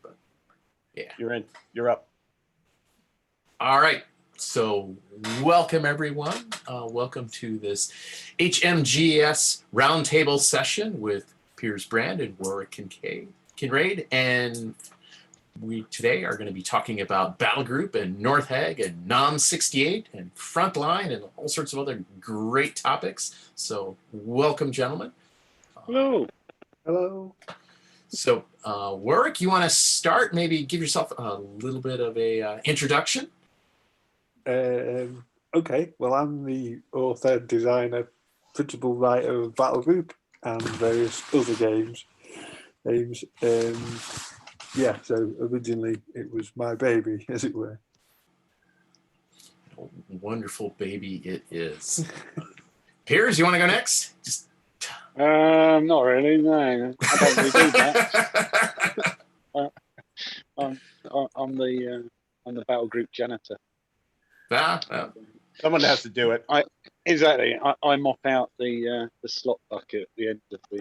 But, yeah. You're in. You're up. All right. So welcome, everyone. Welcome to this HMGS Roundtable session with Piers Brand and Warwick Kinrade. And we today are going to be talking about Battlegroup and NorthAG and NOM68 and Frontline and all sorts of other great topics. So welcome, gentlemen. Hello. Hello. So Warwick, you want to start? Maybe give yourself a little bit of a introduction. Okay, well, I'm the author, designer, principal writer of Battlegroup and various other games. Yeah, so originally it was my baby, as it were. Wonderful baby it is. Piers, you want to go next? Not really, no. I don't really do that. I'm the Battlegroup janitor. Someone has to do it. Exactly. I mop out the slot bucket at the end of the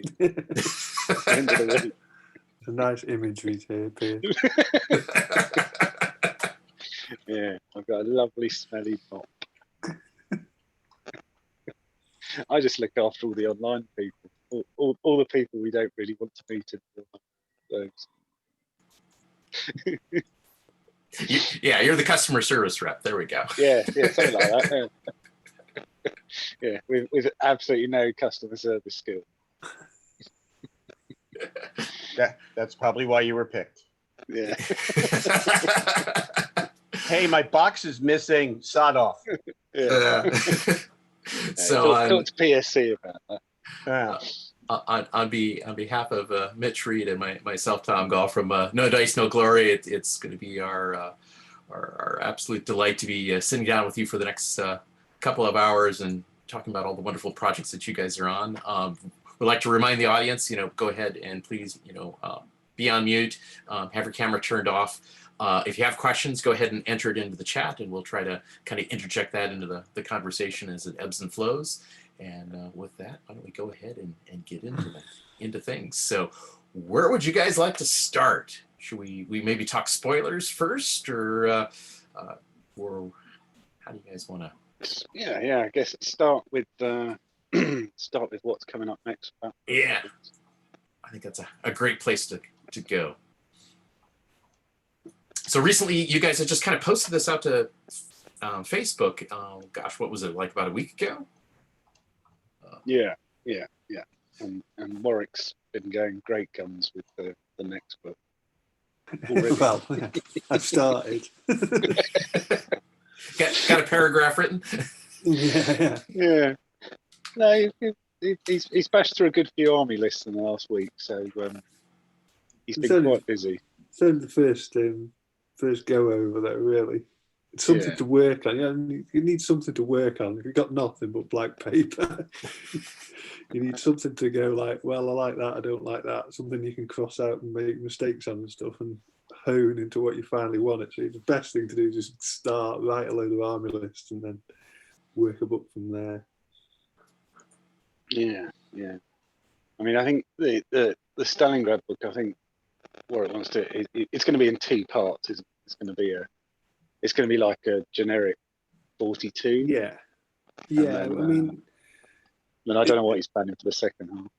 end of the week. It's a nice imagery here, Piers. Yeah, I've got a lovely smelly mop. I just look after all the online people, all the people we don't really want to meet in those. Yeah, you're the customer service rep. There we go. Yeah, something like that. Yeah, with absolutely no customer service skill. That's probably why you were picked. Yeah. Hey, my box is missing. Sod off. Yeah. So talk to PSC about that. On behalf of Mitch Reed and myself, Tom Gall from No Dice, No Glory, it's going to be our absolute delight to be sitting down with you for the next couple of hours and talking about all the wonderful projects that you guys are on. We'd like to remind the audience, go ahead and please, be on mute, have your camera turned off. If you have questions, go ahead and enter it into the chat, and we'll try to kind of interject that into the conversation as it ebbs and flows. And with that, why don't we go ahead and get into things. So where would you guys like to start? Should we maybe talk spoilers first, or how do you guys want to? Yeah. I guess start with what's coming up next. Yeah, I think that's a great place to go. So recently, you guys had just kind of posted this out to Facebook. Gosh, what was it, like about a week ago? Yeah. And Warwick's been going great guns with the next book. Well, I've started. Got a paragraph written? Yeah. No, he's bashed through a good few army lists in the last week, so he's been quite busy. So the first go over though, really. It's something to work on. You need something to work on. If you've got nothing but blank paper, you need something to go like, well, I like that, I don't like that. Something you can cross out and make mistakes on and stuff and hone into what you finally want it. So the best thing to do is just start, write a load of army lists and then work a book from there. Yeah. I mean, I think the Stalingrad book, I think Warwick wants to. It's going to be in 2 parts. It's going to be like a generic 42. Yeah. Then, I mean, I don't know what he's planning for the second half.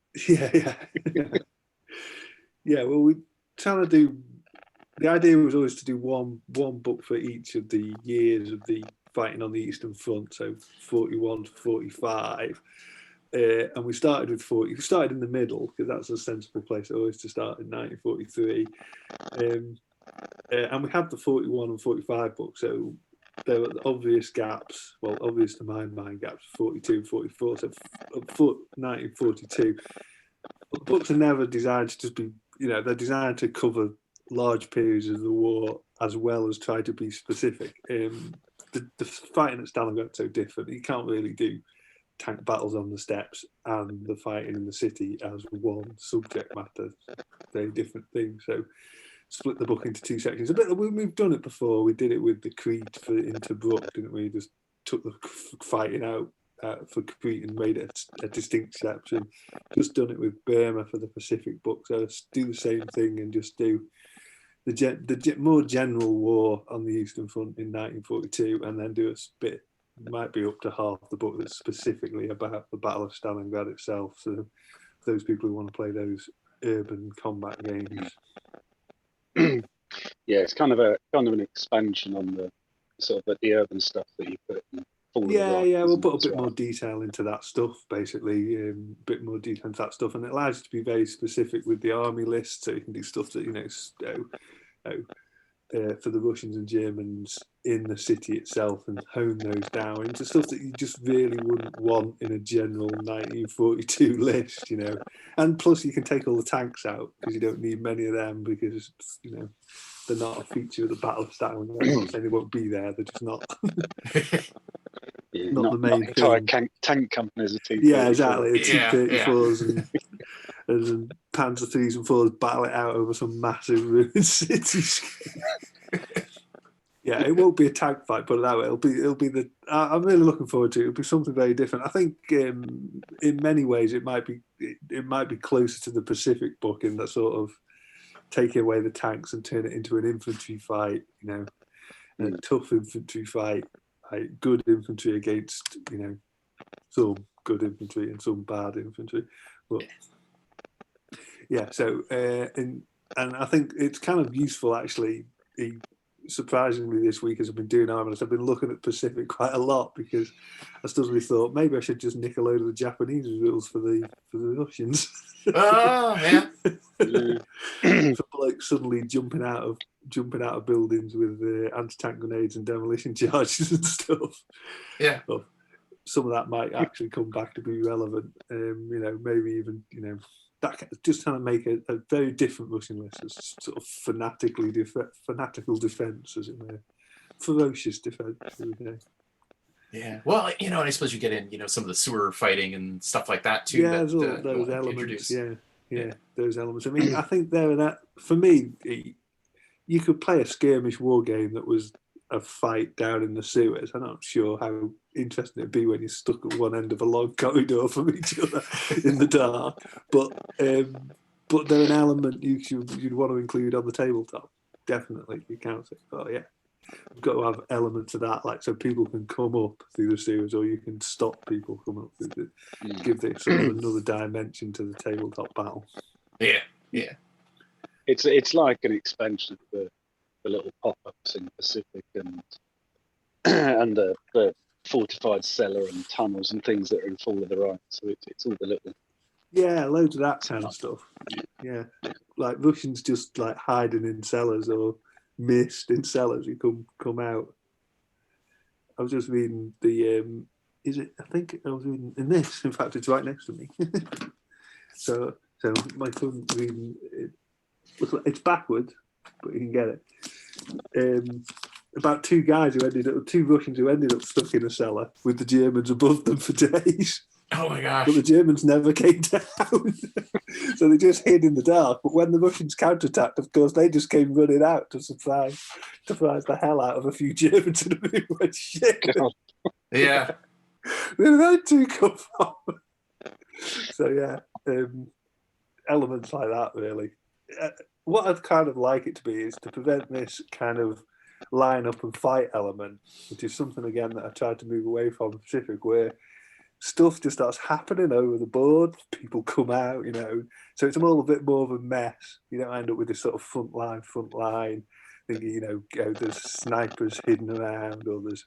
Yeah. Well, we trying to do. The idea was always to do one book for each of the years of the fighting on the Eastern Front, so 41 to 45. And we started with 40. We started in the middle because that's a sensible place always to start in 1943. And we had the 41 and 45 books, so there were obvious gaps. Well, obvious to my mind, gaps 42 and 44. So 1942. But books are never designed to just be, they're designed to cover large periods of the war as well as try to be specific. The fighting at Stalingrad is so different. You can't really do tank battles on the steppes and the fighting in the city as one subject matter. Very different things. So split the book into 2 sections. We've done it before. We did it with the Creed into Brook, didn't we? Just took the fighting out for Crete and made it a distinct section. Just done it with Burma for the Pacific book. So do the same thing and just do the more general war on the Eastern Front in 1942, and then do a bit, might be up to half the book that's specifically about the Battle of Stalingrad itself. So for those people who want to play those urban combat games. Yeah, it's kind of an expansion on the sort of the urban stuff that you put in. We'll put a bit more detail into that stuff, basically, a bit more detail into that stuff, and it allows you to be very specific with the army list, so you can do stuff that, for the Russians and Germans in the city itself and hone those down into stuff that you just really wouldn't want in a general 1942 list, and plus you can take all the tanks out because you don't need many of them because, they're not a feature of the Battle of Stalingrad. I'm not saying they won't be there, they're just not. Not the main entire thing. tank companies are T-34. Yeah, exactly. The T-34s and Panzer 3s and 4s battle it out over some massive ruined cities. Yeah, it won't be a tank fight, put it that way. It'll be the. I'm really looking forward to it. It'll be something very different. I think in many ways it might be closer to the Pacific book in that sort of taking away the tanks and turn it into an infantry fight. A tough infantry fight. Like good infantry against, some good infantry and some bad infantry. But yeah, so and I think it's kind of useful actually. Surprisingly, this week as I've been doing Armaments, I've been looking at Pacific quite a lot because I suddenly thought maybe I should just nick a load of the Japanese rules for the Russians. Oh yeah. For like suddenly jumping out of buildings with anti-tank grenades and demolition charges and stuff. Yeah. But some of that might actually come back to be relevant. Maybe even that just trying to make a very different Russian list, as sort of fanatical defence, as it were, ferocious defence. Yeah. Well, and I suppose you get in, some of the sewer fighting and stuff like that too. Yeah, that, there's all those elements. Yeah, those elements. I mean, I think for me, you could play a skirmish war game that was a fight down in the sewers. I'm not sure how interesting it'd be when you're stuck at one end of a long corridor from each other in the dark. But they're an element you'd want to include on the tabletop. Definitely, you can't say, oh yeah, you've got to have elements of that, like so people can come up through the sewers, or you can stop people coming up through give this sort of another dimension to the tabletop battle. Yeah. It's like an expansion of the little pop-ups in the Pacific and the fortified cellar and tunnels and things that are in Fall of the Rhine. So it's all the little. Yeah, loads of that kind of stuff. Yeah, like Russians just like hiding in cellars or mist in cellars. You come out. I was just reading the. I think I was reading in this. In fact, it's right next to me. so my son's reading. It's backwards, but you can get it. About two Russians who ended up stuck in a cellar with the Germans above them for days. Oh my gosh! But the Germans never came down, so they just hid in the dark. But when the Russians counterattacked, of course, they just came running out to surprise the hell out of a few Germans, and everyone went, shit. Yeah. Where did that two come from? So yeah, elements like that really. What I'd kind of like it to be is to prevent this kind of line up and fight element, which is something again that I tried to move away from Pacific, where stuff just starts happening over the board. People come out, so it's all a bit more of a mess. You don't end up with this sort of front line thinking, there's snipers hidden around, or there's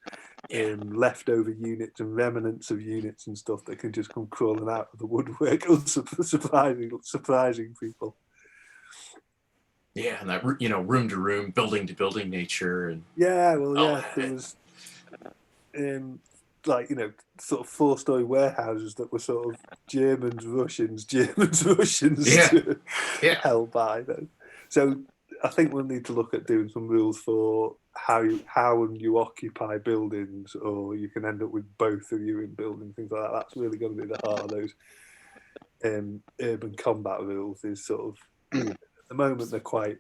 leftover units and remnants of units and stuff that can just come crawling out of the woodwork, surprising people. Yeah, and that room to room, building to building nature, and there was sort of 4-story warehouses that were sort of Germans, Russians held by them. So I think we'll need to look at doing some rules for how you occupy buildings, or you can end up with both of you in buildings, things like that. That's really going to be the heart of those urban combat rules. Is sort of at the moment they're quite.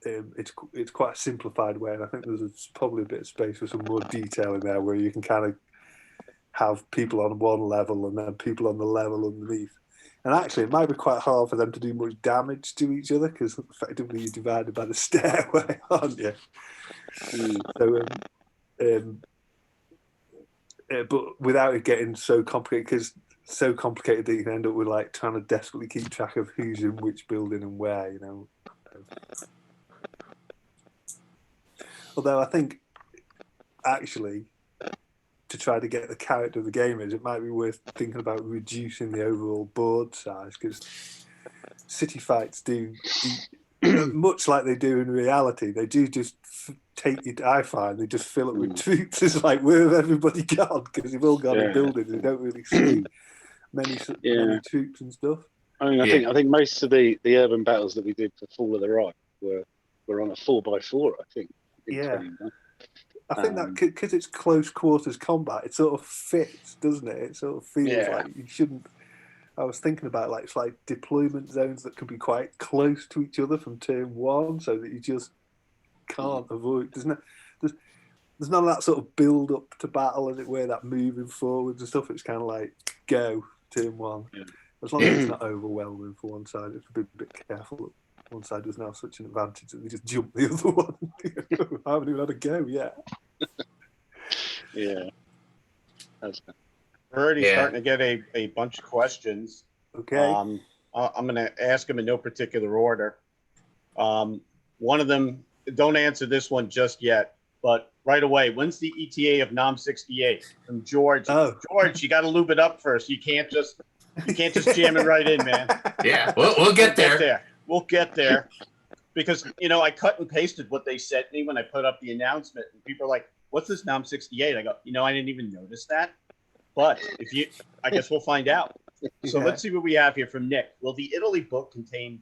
It's quite a simplified way, and I think there's probably a bit of space for some more detail in there where you can kind of have people on one level and then people on the level underneath. And actually, it might be quite hard for them to do much damage to each other because effectively you're divided by the stairway, aren't you? So, but without it getting so complicated, because so complicated that you can end up with like trying to desperately keep track of who's in which building and where, you know. Although I think actually, to try to get the character of the gamers, it might be worth thinking about reducing the overall board size, because city fights do, much like they do in reality, they do just take it. I find they just fill it with troops. It's like, where have everybody gone? Because they've all gone in buildings. They don't really see many troops and stuff. I mean, I think most of the urban battles that we did for Fall of the Right were on a 4x4. I think. Yeah. I think that because it's close quarters combat, it sort of fits, doesn't it? It sort of feels like you shouldn't. I was thinking about like it's like deployment zones that can be quite close to each other from turn one, so that you just can't avoid. There's none of that sort of build up to battle, as it were, that moving forwards and stuff. It's kind of like go turn one. Yeah. As long as it's not overwhelming for one side, it's a bit careful. One side doesn't have such an advantage that they just jump the other one. I haven't even had a go yet. Yeah. We're already starting to get a bunch of questions. Okay. I'm going to ask them in no particular order. One of them, don't answer this one just yet, but right away, when's the ETA of NOM 68? From George. Oh. George, you got to lube it up first. You can't just jam it right in, man. Yeah, we'll get there. We'll get there, because I cut and pasted what they sent me when I put up the announcement, and people are like, "What's this NOM 68?" I go, I didn't even notice that, but I guess we'll find out. So let's see what we have here from Nick. Will the Italy book contain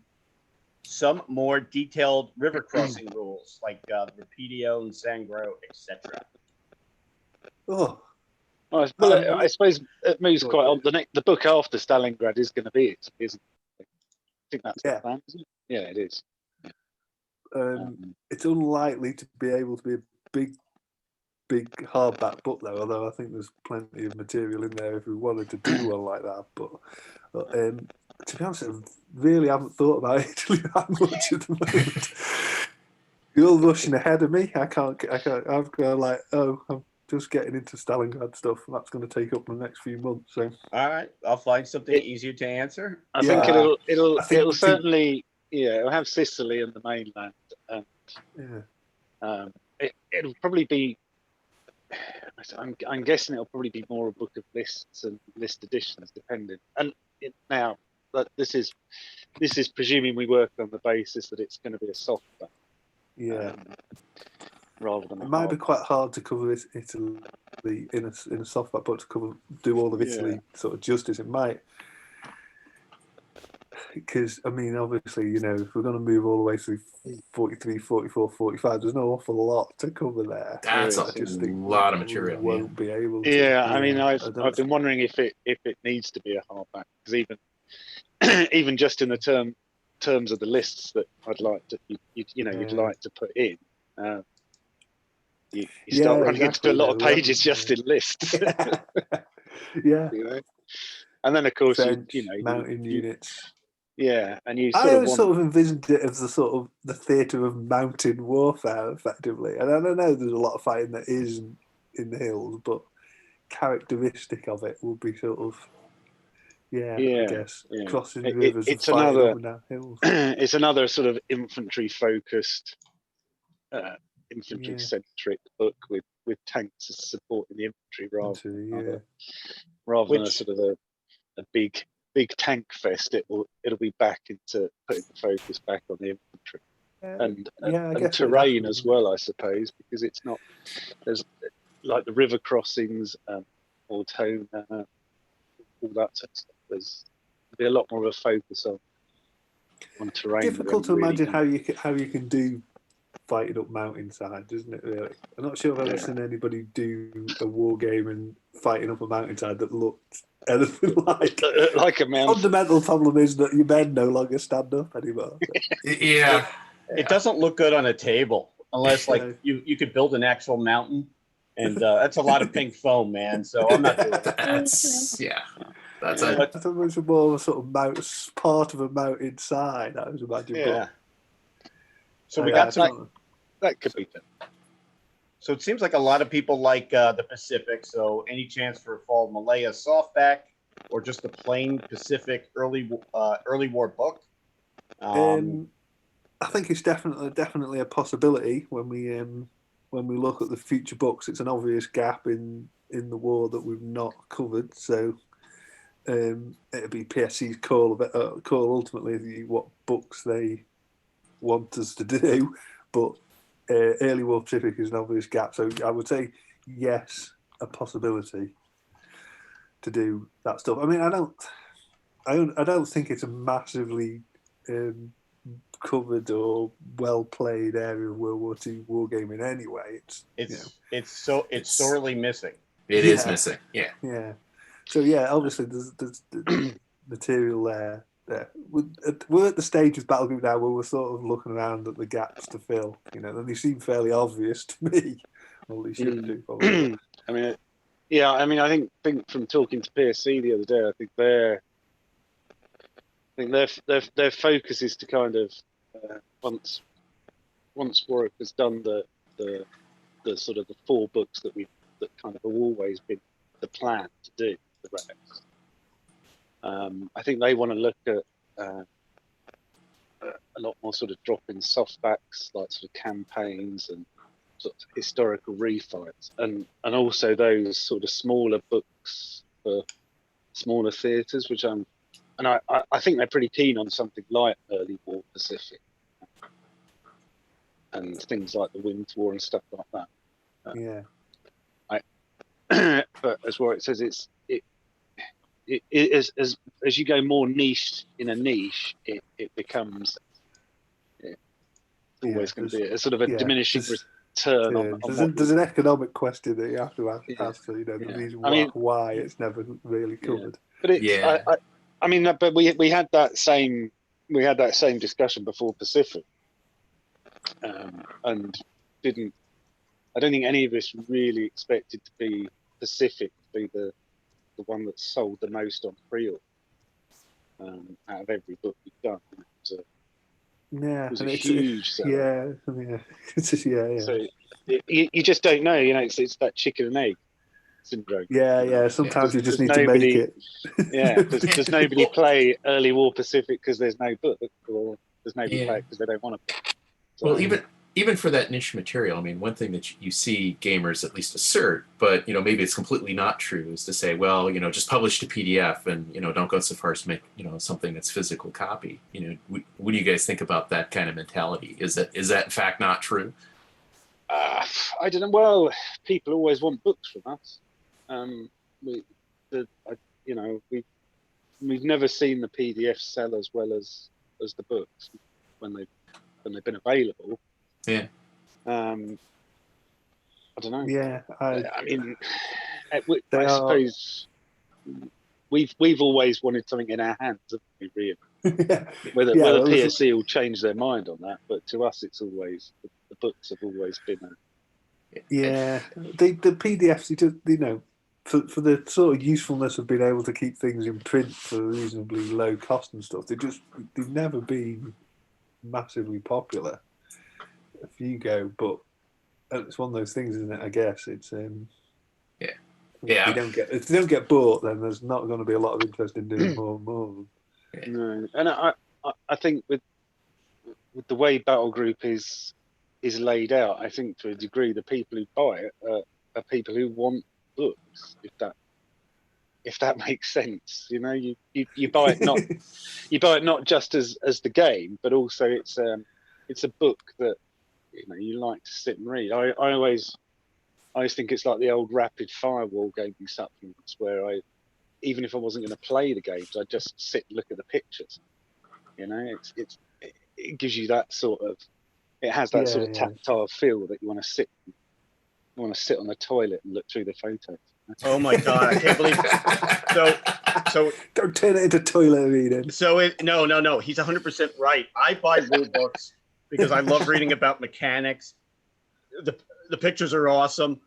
some more detailed river crossing rules, like Rapidio and Sangro, etc.? Oh. Well, I suppose it moves quite on. The book after Stalingrad is going to be it, isn't it? I think that's the plan, isn't it? Yeah, it is. It's unlikely to be able to be a big hardback book, though. Although I think there's plenty of material in there if we wanted to do one like that. But to be honest, I really haven't thought about Italy that much at the moment. You're all rushing ahead of me. I can't. I've got like, I'm just getting into Stalingrad stuff, and that's going to take up the next few months. So, all right, I'll find something easier to answer. I think it'll certainly, it'll have Sicily and the mainland, and it'll probably be. I'm guessing it'll probably be more a book of lists and list editions, depending. And now, this is presuming we work on the basis that it's going to be a softback. Yeah. Rather than it might be quite hard to cover Italy in a softback book to do all of Italy sort of justice. It might, because I mean, obviously, if we're going to move all the way through 43, 44, 45, there's no awful lot to cover there. That's a lot of material. We won't be able to. Yeah, I mean, I've been wondering if it needs to be a hardback, because even just in the terms of the lists that I'd like to you'd like to put in. You start running into a lot of pages just in lists. Yeah. And then of course mountain units. Yeah, and I always sort of envisioned it as the theatre of mountain warfare, effectively. And I don't know, there's a lot of fighting that is in the hills, but characteristic of it will be sort of I guess crossing rivers and fighting up and down hills. It's another sort of infantry focused. Infantry-centric book with tanks as supporting the infantry rather than a sort of a big tank fest. It'll be back into putting the focus back on the infantry and terrain as well, I suppose, because it's not there's like the river crossings or tone all that sort of stuff. There's be a lot more of a focus on terrain. Difficult to imagine how you can do fighting up mountainside, isn't it, really? I'm not sure I've ever seen anybody do a war game and fighting up a mountainside that looked anything like a mountain. Fundamental problem is that your men no longer stand up anymore. It doesn't look good on a table unless you could build an actual mountain And that's a lot of pink foam, man. So I'm not doing it. That's That's Yeah, a but- I thought it was more of a sort of part of a mountain side, I was imagining. Yeah. So But, we got some. That could be done. So it seems like a lot of people like the Pacific. So any chance for a fall Malaya softback or just a plain Pacific early war book? I think it's definitely a possibility when we look at the future books. It's an obvious gap in the war that we've not covered. So it'll be PSC's call ultimately what books they want us to do. But early war Pacific is an obvious gap. So I would say yes, a possibility to do that stuff. I mean, I don't think it's a massively covered or well played area of World War II wargaming anyway. It's sorely missing. It is missing. Yeah. Yeah. So yeah, obviously there's material there. We're at the stage of Battlegroup now where we're sort of looking around at the gaps to fill. And they seem fairly obvious to me. Well, they should do probably. I think from talking to PSC the other day, I think their focus is to kind of once Warwick has done the sort of the 4 books that kind of have always been the plan to do the Rex. I think they want to look at a lot more sort of drop-in softbacks, like sort of campaigns and sort of historical refights, and also those sort of smaller books for smaller theatres, which I think they're pretty keen on something like Early War Pacific and things like the Wind War and stuff like that. Yeah. But as Warwick says, it is as you go more niche in a niche, it becomes always going to be a sort of a diminishing return. There's an economic question that you have to answer. The reason why it's never really covered. But it's but we had that same discussion before Pacific, and I don't think any of us really expected to be Pacific to be the one that sold the most on pre-order out of every book we've done. It was a huge seller. So you just don't know, it's that chicken and egg syndrome. Sometimes you just need to make it. Does nobody play Early War Pacific because there's no book, or does nobody play it because they don't want to play? So, well, even for that niche material, I mean, one thing that you see gamers at least assert, but maybe it's completely not true, is to say, well, just publish to PDF and don't go so far as to make something that's physical copy. What do you guys think about that kind of mentality? Is that in fact not true? I don't know. Well, people always want books from us. We've never seen the PDF sell as well as the books when they've been available. Yeah. I don't know. Yeah. I suppose we've always wanted something in our hands, haven't we, really? Whether PSC will change their mind on that, but to us, it's always the books have always been. The PDFs, for the sort of usefulness of being able to keep things in print for reasonably low cost and stuff, they've never been massively popular. If you go, but it's one of those things, isn't it? I guess it's If they don't get bought, then there's not going to be a lot of interest in doing more and more. No, and I think with the way Battlegroup is laid out, I think to a degree the people who buy it are people who want books. If that makes sense, you buy it not just as the game, but also it's a book that you like to sit and read. I always think it's like the old rapid fire wargaming supplements where even if I wasn't going to play the games, I'd just sit and look at the pictures. It gives you that sort of, it has that sort of tactile feel that you want to sit on the toilet and look through the photos. Oh my God, I can't believe it. So don't turn it into toilet reading. So no, he's 100% right. I buy rule books because I love reading about mechanics. The pictures are awesome,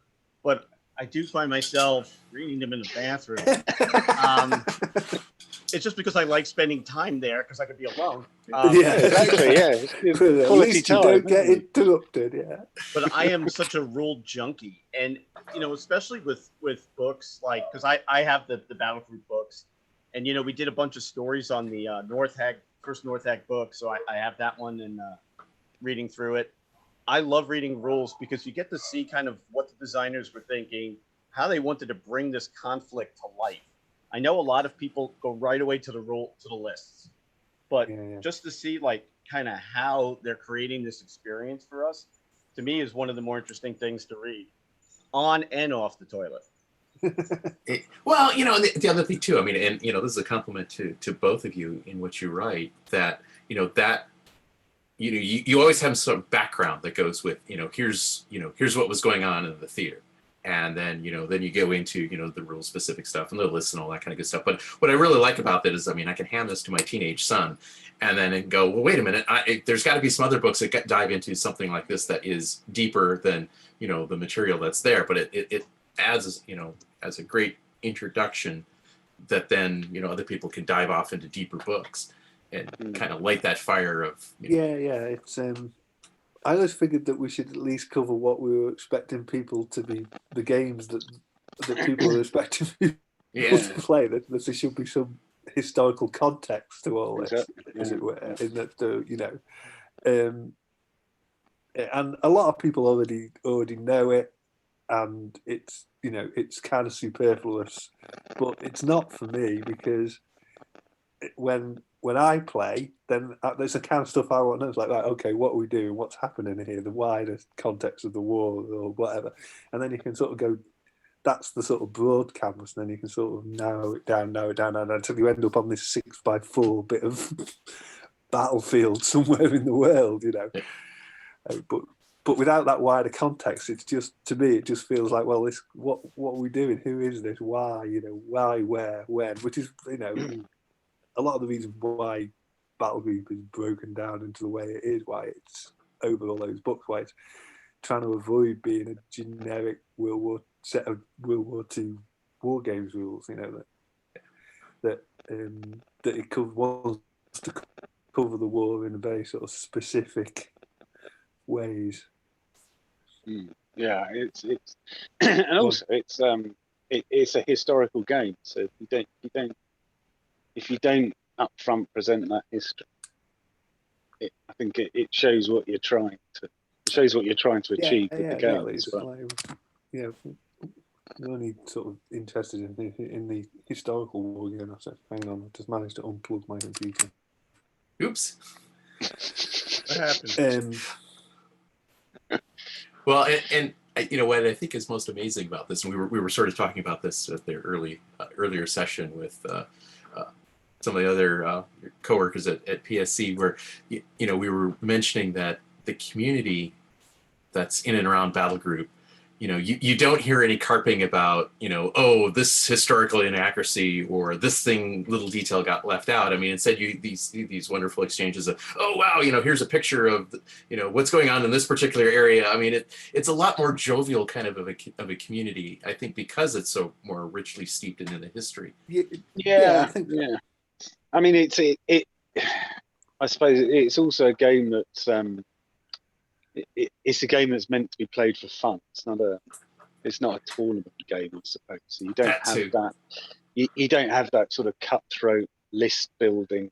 but I do find myself reading them in the bathroom. It's just because I like spending time there because I could be alone. Yeah. Exactly. Yeah, it's But at quality least time. you don't get isn't it? interrupted. Yeah. But I am such a rule junkie, and especially with books like, because I have the Battlegroup books, and we did a bunch of stories on the first NorthAG book, so I have that one and reading through it. I love reading rules because you get to see kind of what the designers were thinking, how they wanted to bring this conflict to life. I know a lot of people go right away to the lists, but just to see like kind of how they're creating this experience for us, to me, is one of the more interesting things to read on and off the toilet. Well, the other thing too, I mean, and this is a compliment to both of you in what you write, that you always have some background that goes with, here's what was going on in the theater. And then, then you go into, the rule specific stuff and the lists and all that kind of good stuff. But what I really like about that is, I mean, I can hand this to my teenage son and then go, well, wait a minute, there's got to be some other books that dive into something like this that is deeper than, the material that's there. But it adds, as a great introduction that then, other people can dive off into deeper books and kind of light that fire of. It's I always figured that we should at least cover what we were expecting people to be, the games that people are expecting people to play. That there should be some historical context to all this, as it were. In that, and a lot of people already know it, and it's it's kind of superfluous, but it's not for me, because when I play, then there's the kind of stuff I want to know. It's like, right, okay, what are we doing? What's happening here? The wider context of the war or whatever. And then you can sort of go, that's the sort of broad canvas, and then you can sort of narrow it down until you end up on this 6x4 bit of battlefield somewhere in the world, But without that wider context, it's just, to me, it just feels like, well, this what are we doing? Who is this? Why? Why, where, when? Which is, a lot of the reason why Battlegroup is broken down into the way it is, why it's over all those books, why it's trying to avoid being a generic set of World War II war games rules, that it wants to cover the war in a very sort of specific ways. Yeah, it's and also it's a historical game, so if you don't upfront present that history, I think it shows what you're trying to achieve with the game. Exactly. I'm only sort of interested in the historical war game. I said, hang on, I just managed to unplug my computer. Oops. What happened? Well, and what I think is most amazing about this, and we were sort of talking about this at the earlier session with some of the other coworkers at PSC, where we were mentioning that the community that's in and around Battlegroup, you don't hear any carping about oh, this historical inaccuracy or this little detail got left out. I mean, instead these wonderful exchanges of, oh wow, here's a picture of what's going on in this particular area. I mean, it's a lot more jovial kind of a community, I think, because it's so more richly steeped in the history. I think. Yeah. I mean, I suppose it's also a game that's it's a game that's meant to be played for fun. It's not a tournament game, I suppose. So you don't have that. You don't have that sort of cutthroat list building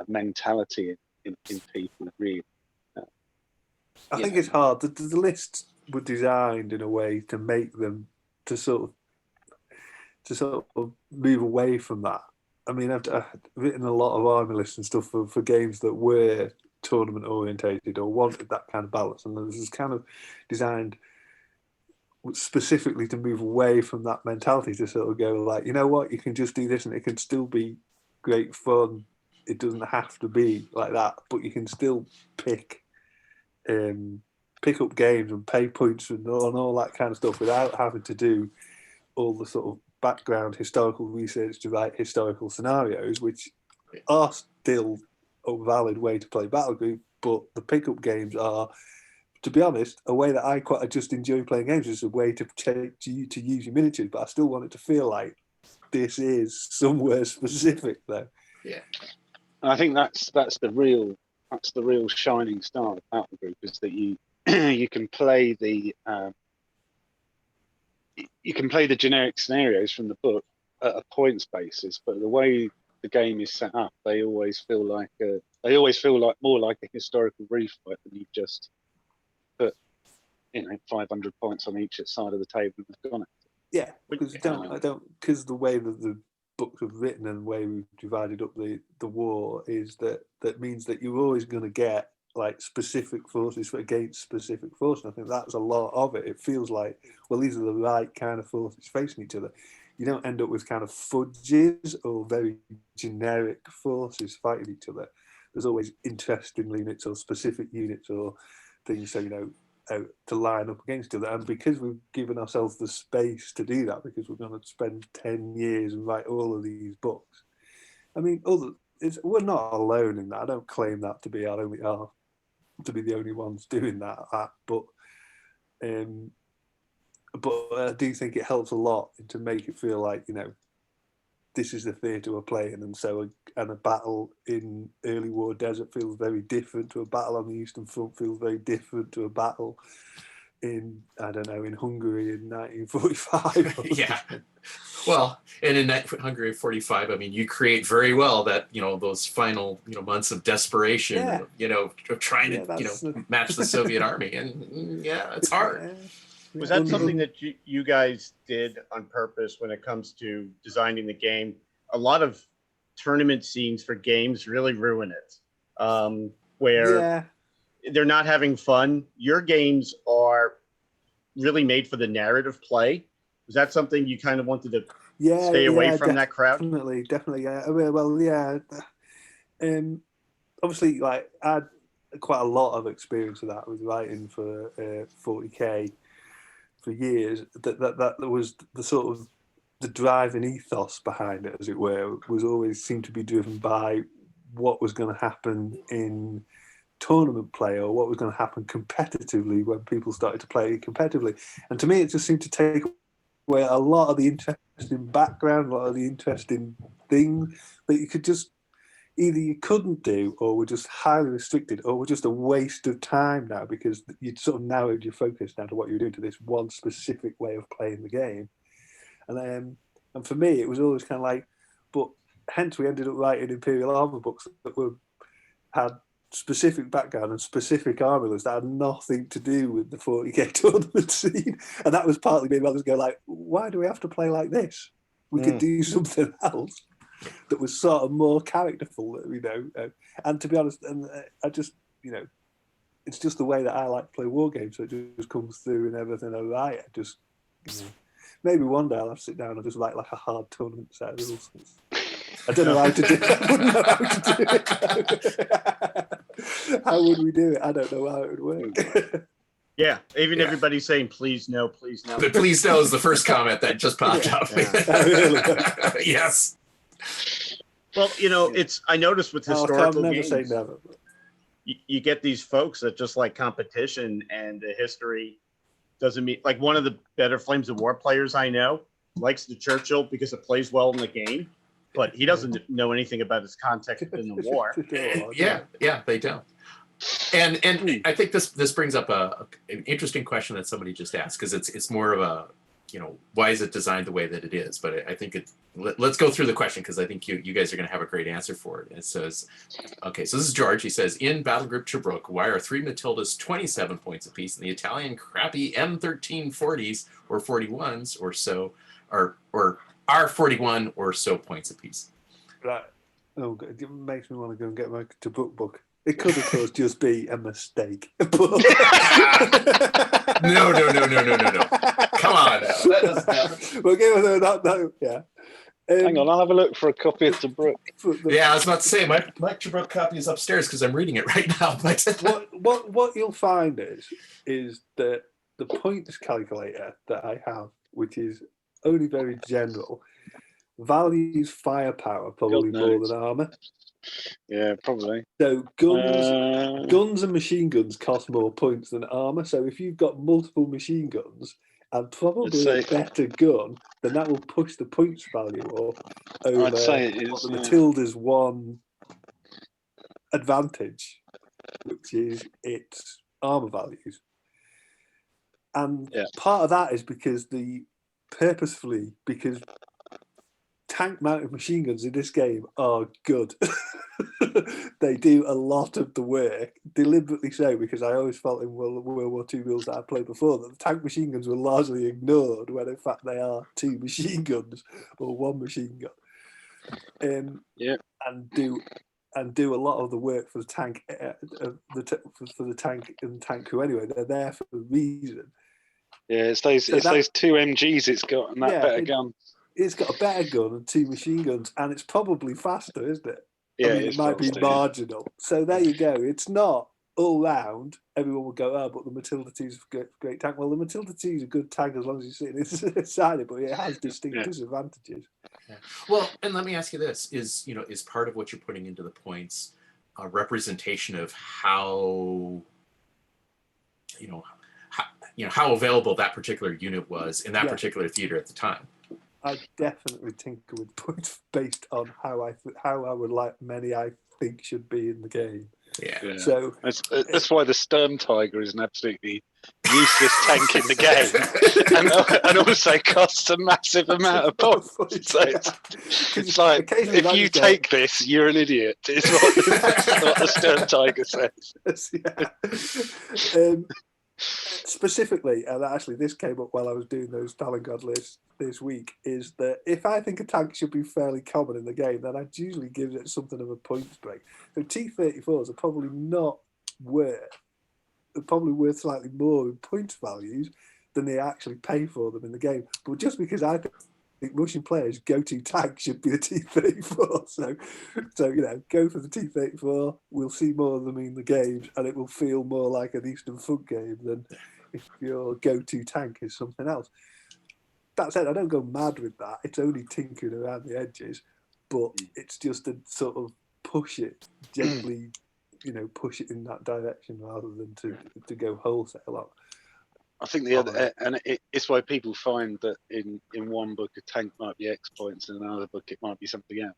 mentality in people, really. I think it's hard. The lists were designed in a way to make them to sort of move away from that. I mean, I've written a lot of army lists and stuff for games that were tournament orientated or wanted that kind of balance, and this is kind of designed specifically to move away from that mentality, to sort of go like, you know what, you can just do this and it can still be great fun. It doesn't have to be like that, but you can still pick up games and pay points and all that kind of stuff without having to do all the sort of background historical research to write historical scenarios, which are still a valid way to play Battlegroup, but the pickup games are to be honest, a way that I just enjoy playing games is a way to use your miniatures, but I still want it to feel like this is somewhere specific, though. Yeah. And I think that's the real shining star of Battlegroup, is that you you can play the generic scenarios from the book at a points basis, but the way the game is set up, they always feel like more like a historical refit than you've just put 500 points on each side of the table and have gone it. Yeah, because because the way that the books are written and the way we've divided up the war is that means that you're always going to get like specific forces against specific forces. And I think that's a lot of it. It feels like, well, these are the right kind of forces facing each other. You don't end up with kind of fudges or very generic forces fighting each other. There's always interesting units or specific units or things, so to line up against each other. And because we've given ourselves the space to do that, because we're going to spend 10 years and write all of these books, I mean, we're not alone in that. I don't claim that to be the only ones doing that. But I do think it helps a lot to make it feel like, this is the theatre we're playing, and a battle in early war desert feels very different to a battle on the Eastern Front, feels very different to a battle in Hungary in 1945. Yeah. Well, and in Hungary 45, I mean, you create very well that, those final, months of desperation, of trying to, match the Soviet army. And it's hard. Was that something that you guys did on purpose when it comes to designing the game? A lot of tournament scenes for games really ruin it, where they're not having fun. Your games are really made for the narrative play. Was that something you kind of wanted to stay away from that crowd? Definitely. Yeah. Well, yeah. Obviously, like I had quite a lot of experience with that, with writing for 40K. For years, that was the sort of the driving ethos behind it, as it were, was always seemed to be driven by what was going to happen in tournament play or what was going to happen competitively when people started to play competitively. And to me, it just seemed to take away a lot of the interesting background, a lot of the interesting things that you could just either you couldn't do or were just highly restricted or were just a waste of time now, because you'd sort of narrowed your focus down to what you're doing to this one specific way of playing the game. And for me, it was always kind of like, but hence we ended up writing Imperial Armour books that had specific background and specific armorers that had nothing to do with the 40K tournament scene. And that was partly me rather go like, why do we have to play like this? We could do something else that was sort of more characterful, and to be honest, and I just, it's just the way that I like to play war games, so it just comes through in everything I write. I just, maybe one day I'll have to sit down and just write like a hard tournament set of rules. I don't know how to do it. I wouldn't know how to do it. How would we do it? I don't know how it would work. Yeah, everybody's saying, please no, please no. But please no is the first comment that just popped up. Really? Yes. Well, I noticed with historical games, say never. You get these folks that just like competition, and the history doesn't mean, like, one of the better Flames of War players I know likes the Churchill because it plays well in the game, but he doesn't know anything about its context in the war. Yeah, they don't. And I think this brings up an interesting question that somebody just asked, because it's more of a, why is it designed the way that it is? But I think let's go through the question, because I think you guys are going to have a great answer for it. It says, okay, so this is George. He says, in Battlegroup Tobruk, why are 3 Matildas 27 points apiece, and the Italian crappy M1340s or 41s or so are 41 or so points apiece? Right. Oh, it makes me want to go and get my Tobruk book. It could, of course, just be a mistake. No. Come on. We'll give it that. Yeah. Hang on, I'll have a look for a copy of Tobruk. Yeah, I was about to say, my Tobruk copy is upstairs because I'm reading it right now. But what you'll find is that the points calculator that I have, which is only very general, values firepower probably more than armor. Yeah, probably. So guns and machine guns cost more points than armor. So if you've got multiple machine guns and probably a better gun, then that will push the points value up over I'd say it what is, the Matilda's one advantage, which is its armor values. And part of that is because because tank mounted machine guns in this game are good. They do a lot of the work, deliberately so, because I always felt in World War II rules that I played before that the tank machine guns were largely ignored when in fact they are two machine guns or one machine gun. And do a lot of the work for the tank, for the tank and tank crew anyway. They're there for a reason. Yeah, it's those two MGs it's got and that better gun. It's got a better gun and two machine guns, and it's probably faster, isn't it? Yeah, I mean, it might be marginal. So there you go. It's not all round. Everyone would go, oh, but the Matilda 2 is a great tank. Well, the Matilda 2 is a good tank as long as you're sitting inside it, but it has distinct disadvantages. Yeah. Well, and let me ask you this: is part of what you're putting into the points a representation of how how available that particular unit was in that particular theater at the time? I definitely tinker with points based on how I would like many I think should be in the game. Yeah. So that's why the Stern Tiger is an absolutely useless tank in the game, and also costs a massive amount of points. So it's like, if you take this, you're an idiot. Is what the Stern Tiger says. Specifically, and actually this came up while I was doing those Stalingrad lists this week, is that if I think a tank should be fairly common in the game, then I'd usually give it something of a points break. So T-34s are probably worth slightly more in points values than they actually pay for them in the game. But just because I think Russian players' go-to tank should be the T-34, so go for the T-34. We'll see more of them in the games, and it will feel more like an Eastern Front game than if your go-to tank is something else. That said, I don't go mad with that. It's only tinkering around the edges, but it's just to sort of push it gently, push it in that direction rather than to go wholesale on. I think the other, and it's why people find that in one book a tank might be X points, and in another book it might be something else.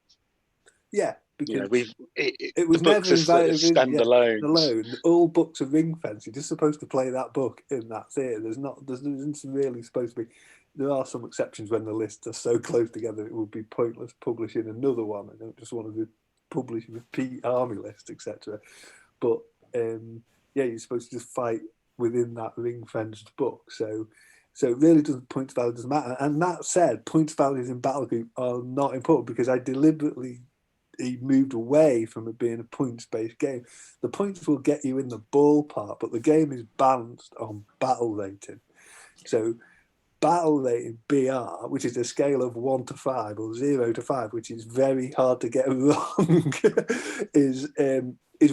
Yeah, because it was never standalone. All books are ring fence. You're just supposed to play that book, and that's it. There isn't really supposed to be. There are some exceptions when the lists are so close together it would be pointless publishing another one. I don't just want to publish a repeat army list, etc. But you're supposed to just fight within that ring-fenced book. So it really doesn't, points value doesn't matter. And that said, points values in Battlegroup are not important because I deliberately moved away from it being a points-based game. The points will get you in the ballpark, but the game is balanced on battle rating. So battle rating BR, which is a scale of 1 to 5 or 0 to 5, which is very hard to get wrong, is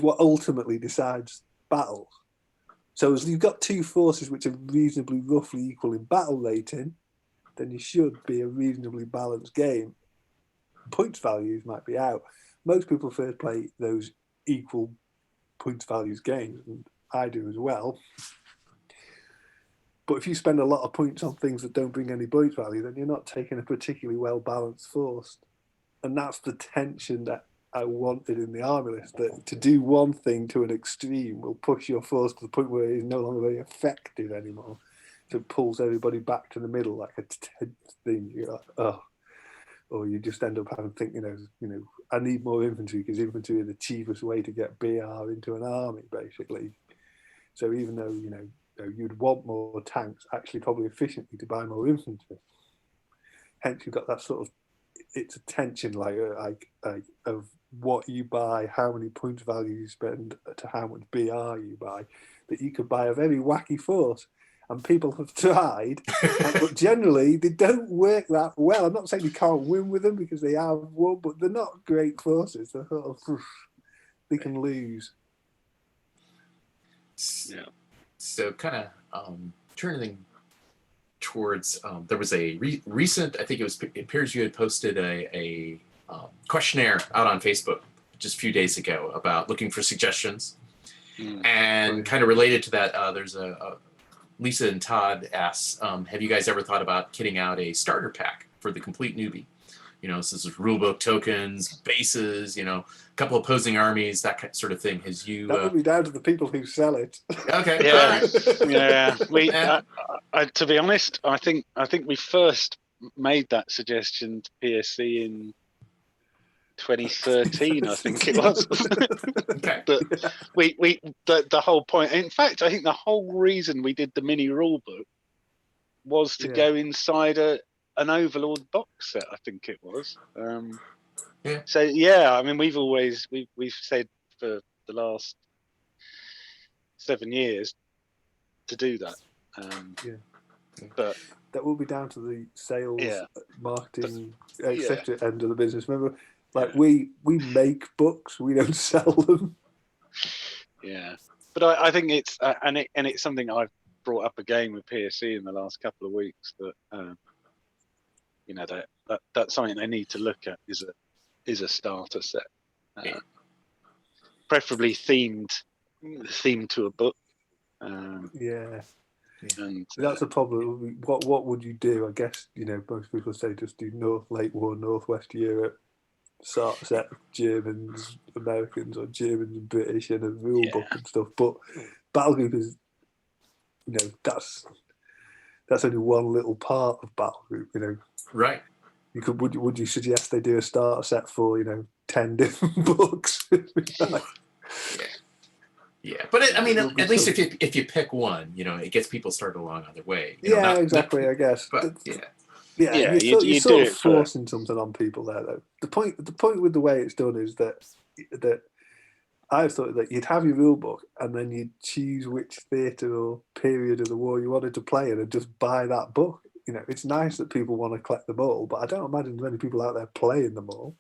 what ultimately decides battles. So as you've got two forces which are reasonably roughly equal in battle rating, then you should be a reasonably balanced game. Points values might be out. Most people first play those equal points values games, and I do as well. But if you spend a lot of points on things that don't bring any points value, then you're not taking a particularly well-balanced force. And that's the tension that I wanted in the army list, that to do one thing to an extreme will push your force to the point where it is no longer very effective anymore. So it pulls everybody back to the middle like a tense thing. You're like, oh. Or you just end up having to think, I need more infantry because infantry are the cheapest way to get BR into an army, basically. So even though, you'd want more tanks, actually probably efficiently to buy more infantry. Hence, you've got that sort of, it's a tension like of what you buy, how many points value you spend to how much BR you buy, that you could buy a very wacky force. And people have tried, but generally they don't work that well. I'm not saying you can't win with them because they have won, but they're not great forces. They're sort of, they can lose. Yeah. So kind of turning towards, there was a recent, I think it was Piers, you had posted a questionnaire out on Facebook just a few days ago about looking for suggestions. Mm. And kind of related to that, there's a Lisa and Todd asks, have you guys ever thought about kitting out a starter pack for the complete newbie? You know, so this is rulebook, tokens, bases, you know, a couple opposing armies, that sort of thing. Has you? That would be down to the people who sell it. Okay. Yeah, All right. yeah. We, Yeah. to be honest, I think we first made that suggestion to PSC in 2013, I think it was. Okay. But the whole point. In fact, I think the whole reason we did the mini rulebook was to go inside an Overlord box set. I think it was. Yeah. So yeah, I mean, we've said for the last 7 years to do that. But that will be down to the sales, marketing, Yeah. etc. end of the business. Remember, like we make books, we don't sell them. Yeah, but I think it's and it's something I've brought up again with PSC in the last couple of weeks that you know that's something they need to look at is a starter set, preferably themed to a book. And that's a problem. What would you do? I guess, you know, most people say just do North Late War, Northwest Europe, starter set of Germans, Americans, or Germans and British, and a rule book and stuff. But Battlegroup is, you know, that's only one little part of Battlegroup. You know, Right. You could would you suggest they do a starter set for, you know, 10 different books? Yeah, but I mean, at least if you pick one, you know, it gets people started along on their way. You know, exactly. I guess. But You're sort of forcing something on people there, though. The point with the way it's done is that I thought that you'd have your rule book and then you'd choose which theatre or period of the war you wanted to play in and just buy that book. You know, it's nice that people want to collect them all, but I don't imagine many people out there playing them all.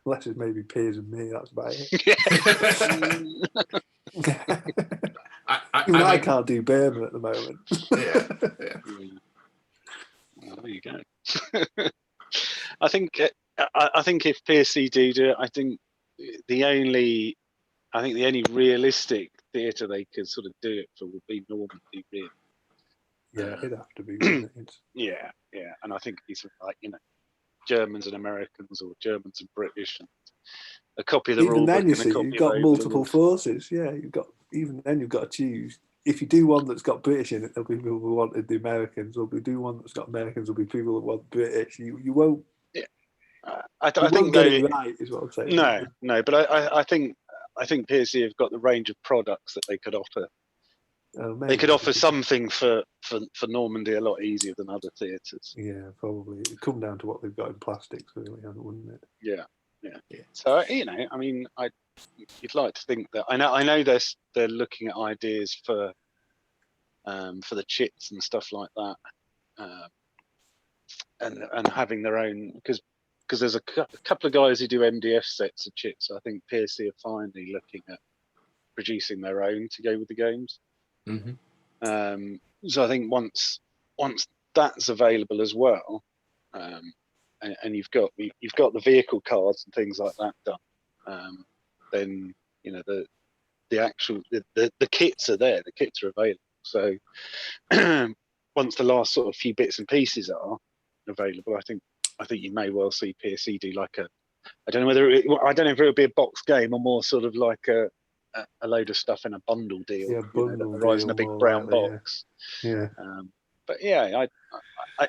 Unless it's maybe Piers and me, that's about it. I can't do Birmingham at the moment. Well, there you go. I think if PSC do it, I think the only realistic theatre they could sort of do it for would be Normandy, really. Yeah, it'd have to be, wouldn't it? Yeah, and I think it's like, you know, Germans and Americans, or Germans and British, and a copy of the rule book. Even then, you see, you've got multiple forces. Yeah, you've got to choose. If you do one that's got British in it, there'll be people who wanted the Americans. Or if you do one that's got Americans, there'll be people that want British. You won't. Yeah, I think get it right, is what I'm saying. No, but I think PSC have got the range of products that they could offer. They could offer something for Normandy a lot easier than other theatres. Yeah, probably. It'd come down to what they've got in plastics, really, wouldn't it? Yeah. So, you know, I mean, you'd like to think that I know they're looking at ideas for the chits and stuff like that, and having their own, because there's a couple of guys who do MDF sets of chits. So I think PSC are finally looking at producing their own to go with the games. Mm-hmm. So I think once that's available as well, and you've got the vehicle cards and things like that done, then, you know, the actual the kits are there. The kits are available. So once the last sort of few bits and pieces are available, I think you may well see PSC do like I don't know if it would be a box game or more sort of like a load of stuff in a bundle deal. Yeah, bundle deal, in a big brown box. Yeah. But yeah,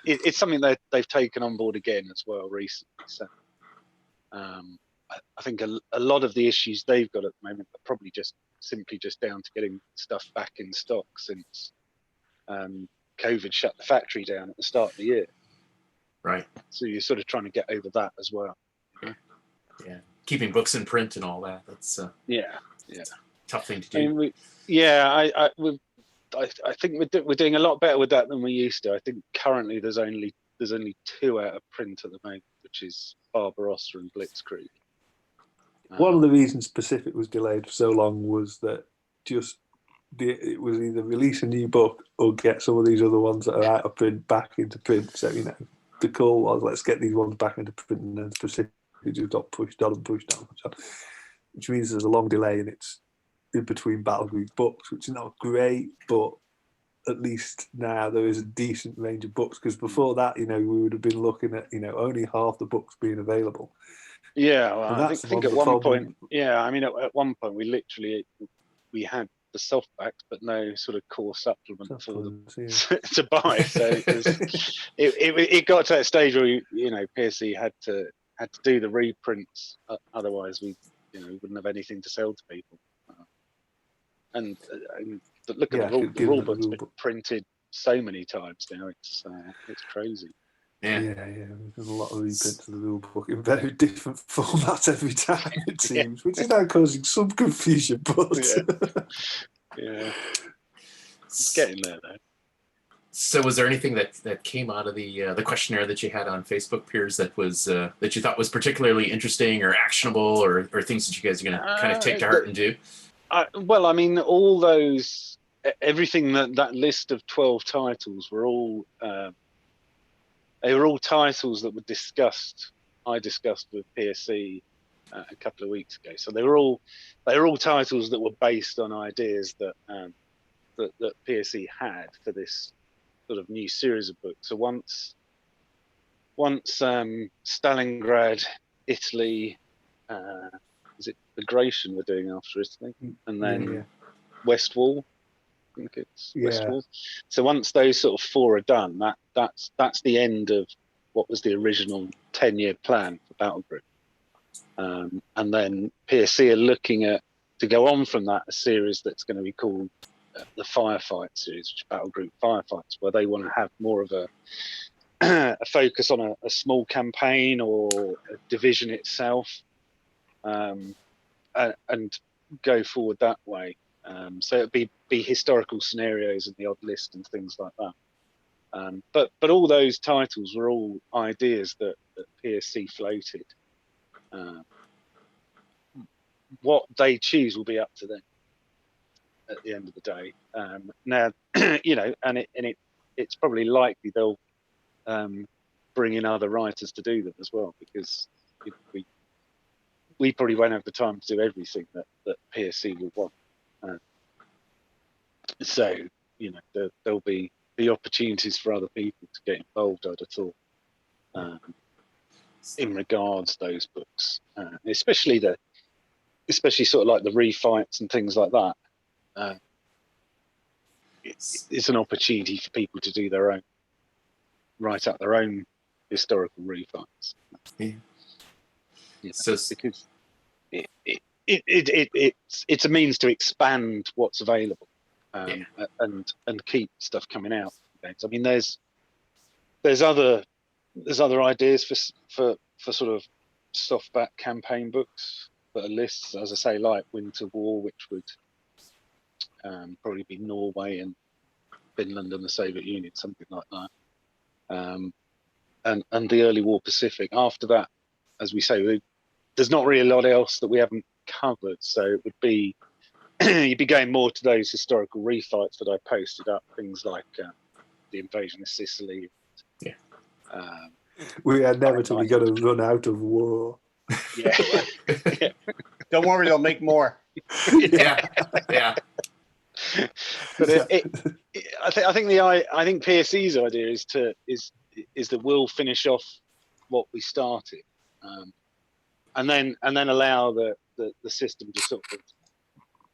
it's something that they've taken on board again as well recently. So I think a lot of the issues they've got at the moment are probably simply down to getting stuff back in stock since COVID shut the factory down at the start of the year. Right. So you're sort of trying to get over that as well. Yeah. Keeping books in print and all that. That's tough thing to do. I mean, I think we're doing a lot better with that than we used to. I think currently there's only 2 out of print at the moment, which is Barbarossa and Blitzkrieg. One of the reasons Pacific was delayed for so long was that it was either release a new book or get some of these other ones that are out of print back into print. So, you know, the call was, let's get these ones back into print, and then Pacific It just got pushed on and pushed on, which means there's a long delay and it's in between Battlegroup books, which is not great, but at least now there is a decent range of books, because before that, we would have been looking at, only half the books being available. Yeah, well, And I that's think the at one problem. point, at one point we had the softbacks, but no sort of core supplement for them to buy. So it got to that stage where PSC had to do the reprints, otherwise we wouldn't have anything to sell to people. But look at the rule book's been printed so many times now. It's crazy. Yeah. There's a lot of reprints of the rule book in very different formats every time, it seems, which is now causing some confusion. But it's getting there though. So, was there anything that came out of the questionnaire that you had on Facebook, Piers, that was that you thought was particularly interesting or actionable, or things that you guys are going to kind of take to heart and do? Well, I mean, all those, everything that list of 12 titles were all. They were all titles that were discussed. I discussed with PSC a couple of weeks ago. So they were all titles that were based on ideas that that PSC had for this sort of new series of books. So once Stalingrad, Italy, is it Migration we're doing after Italy, and then West Wall. I think it's West Wall. So once those sort of 4 are done, that's the end of what was the original 10-year plan for Battlegroup. And then PSC are looking at, to go on from that, a series that's going to be called the Firefight series, which is Battlegroup Firefights, where they want to have more of a focus on a small campaign or a division itself, and go forward that way. So it'd be historical scenarios and the odd list and things like that. But all those titles were all ideas that PSC floated. What they choose will be up to them at the end of the day. Now, and it's probably likely they'll bring in other writers to do them as well, because we probably won't have the time to do everything that PSC will want. So there'll be the opportunities for other people to get involved, I'd have thought, in regards to those books, especially sort of like the refights and things like that. It's an opportunity for people to do write up their own historical refights. So because it's a means to expand what's available. And keep stuff coming out. I mean, there's other ideas for sort of softback campaign books that are lists, as I say, like Winter War, which would probably be Norway and Finland and the Soviet Union, something like that. And the Early War Pacific. After that, as we say, there's not really a lot else that we haven't covered, so it would be. You'd be going more to those historical refights that I posted up, things like the invasion of Sicily. We are inevitably going to run out of war. Yeah. Don't worry, they'll make more. Yeah. But I think PSC's idea is that we'll finish off what we started, and then allow the system to sort of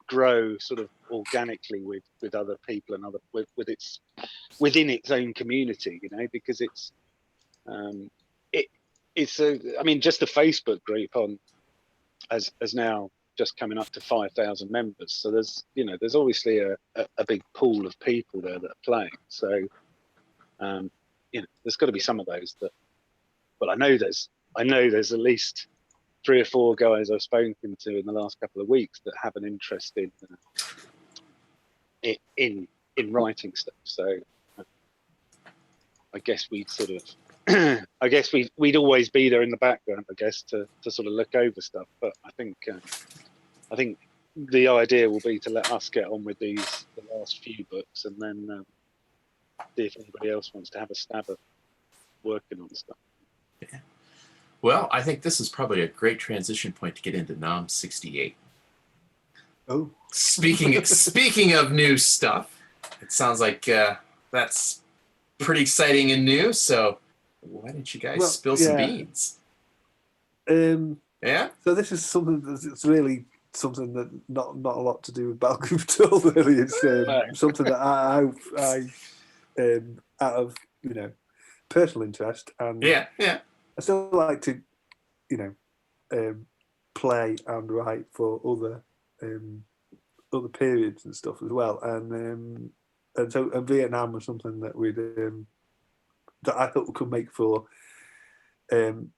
grow sort of organically with other people and within its own community, because it's just the Facebook group has now just coming up to 5,000 members. So there's obviously a big pool of people there that are playing. So there's got to be some of those that. Well, I know there's at least 3 or 4 guys I've spoken to in the last couple of weeks that have an interest in writing stuff. So I guess we'd sort of, we'd always be there in the background, I guess, to sort of look over stuff. But I think the idea will be to let us get on with the last few books, and then see if anybody else wants to have a stab at working on stuff. Yeah. Well, I think this is probably a great transition point to get into NOM 68. Oh, Speaking of new stuff, it sounds like that's pretty exciting and new. So why don't you guys spill some beans? Yeah. So this is something that's really something that not a lot to do with Battlegroup at all. Really, it's something that I out of personal interest, and Yeah. I still like to play and write for other periods and stuff as well, and so Vietnam was something that that I thought we could make for an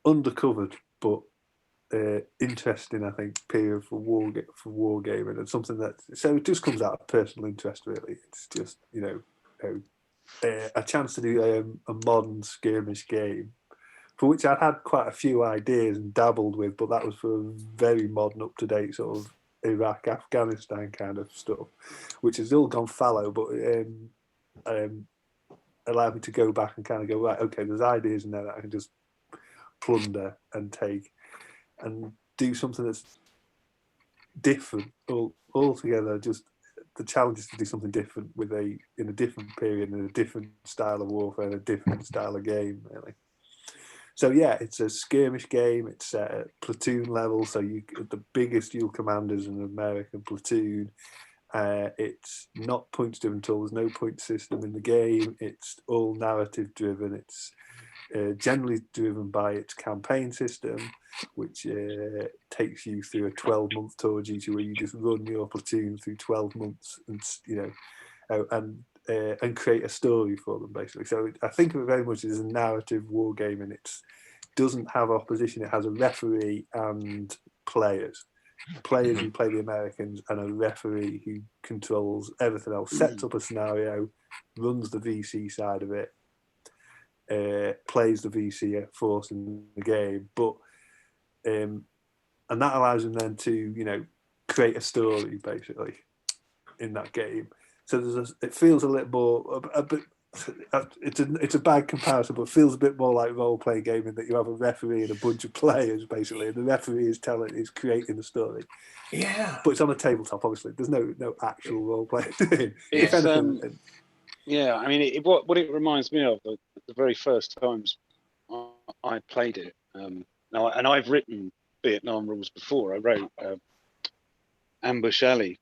undercovered but interesting, I think, period for wargaming, and something that so it just comes out of personal interest. Really, it's just a chance to do a modern skirmish game, for which I'd had quite a few ideas and dabbled with, but that was for a very modern, up to date sort of Iraq, Afghanistan kind of stuff, which has all gone fallow, but allowed me to go back and kind of go, right, okay, there's ideas in there that I can just plunder and take and do something that's different altogether. Just the challenge is to do something different in a different period, in a different style of warfare, in a different style of game, really. So yeah, it's a skirmish game. It's set at platoon level, so the biggest you'll command is an American platoon. It's not points driven at all. There's no point system in the game. It's all narrative driven. It's generally driven by its campaign system, which takes you through a 12-month tour duty where you just run your platoon through 12 months and create a story for them, basically. So I think of it very much as a narrative war game, and it doesn't have opposition. It has a referee and players who play the Americans, and a referee who controls everything else, sets up a scenario, runs the VC side of it, plays the VC force in the game, but and that allows them then to create a story basically in that game. So it feels a little more a bit. It's a bad comparison, but it feels a bit more like role playing game in that you have a referee and a bunch of players basically, and the referee is creating the story. Yeah, but it's on a tabletop. Obviously, there's no actual role playing. If anything, yeah, I mean, what it reminds me of the very first times I played it. Now, and I've written Vietnam rules before. I wrote Ambush Alley,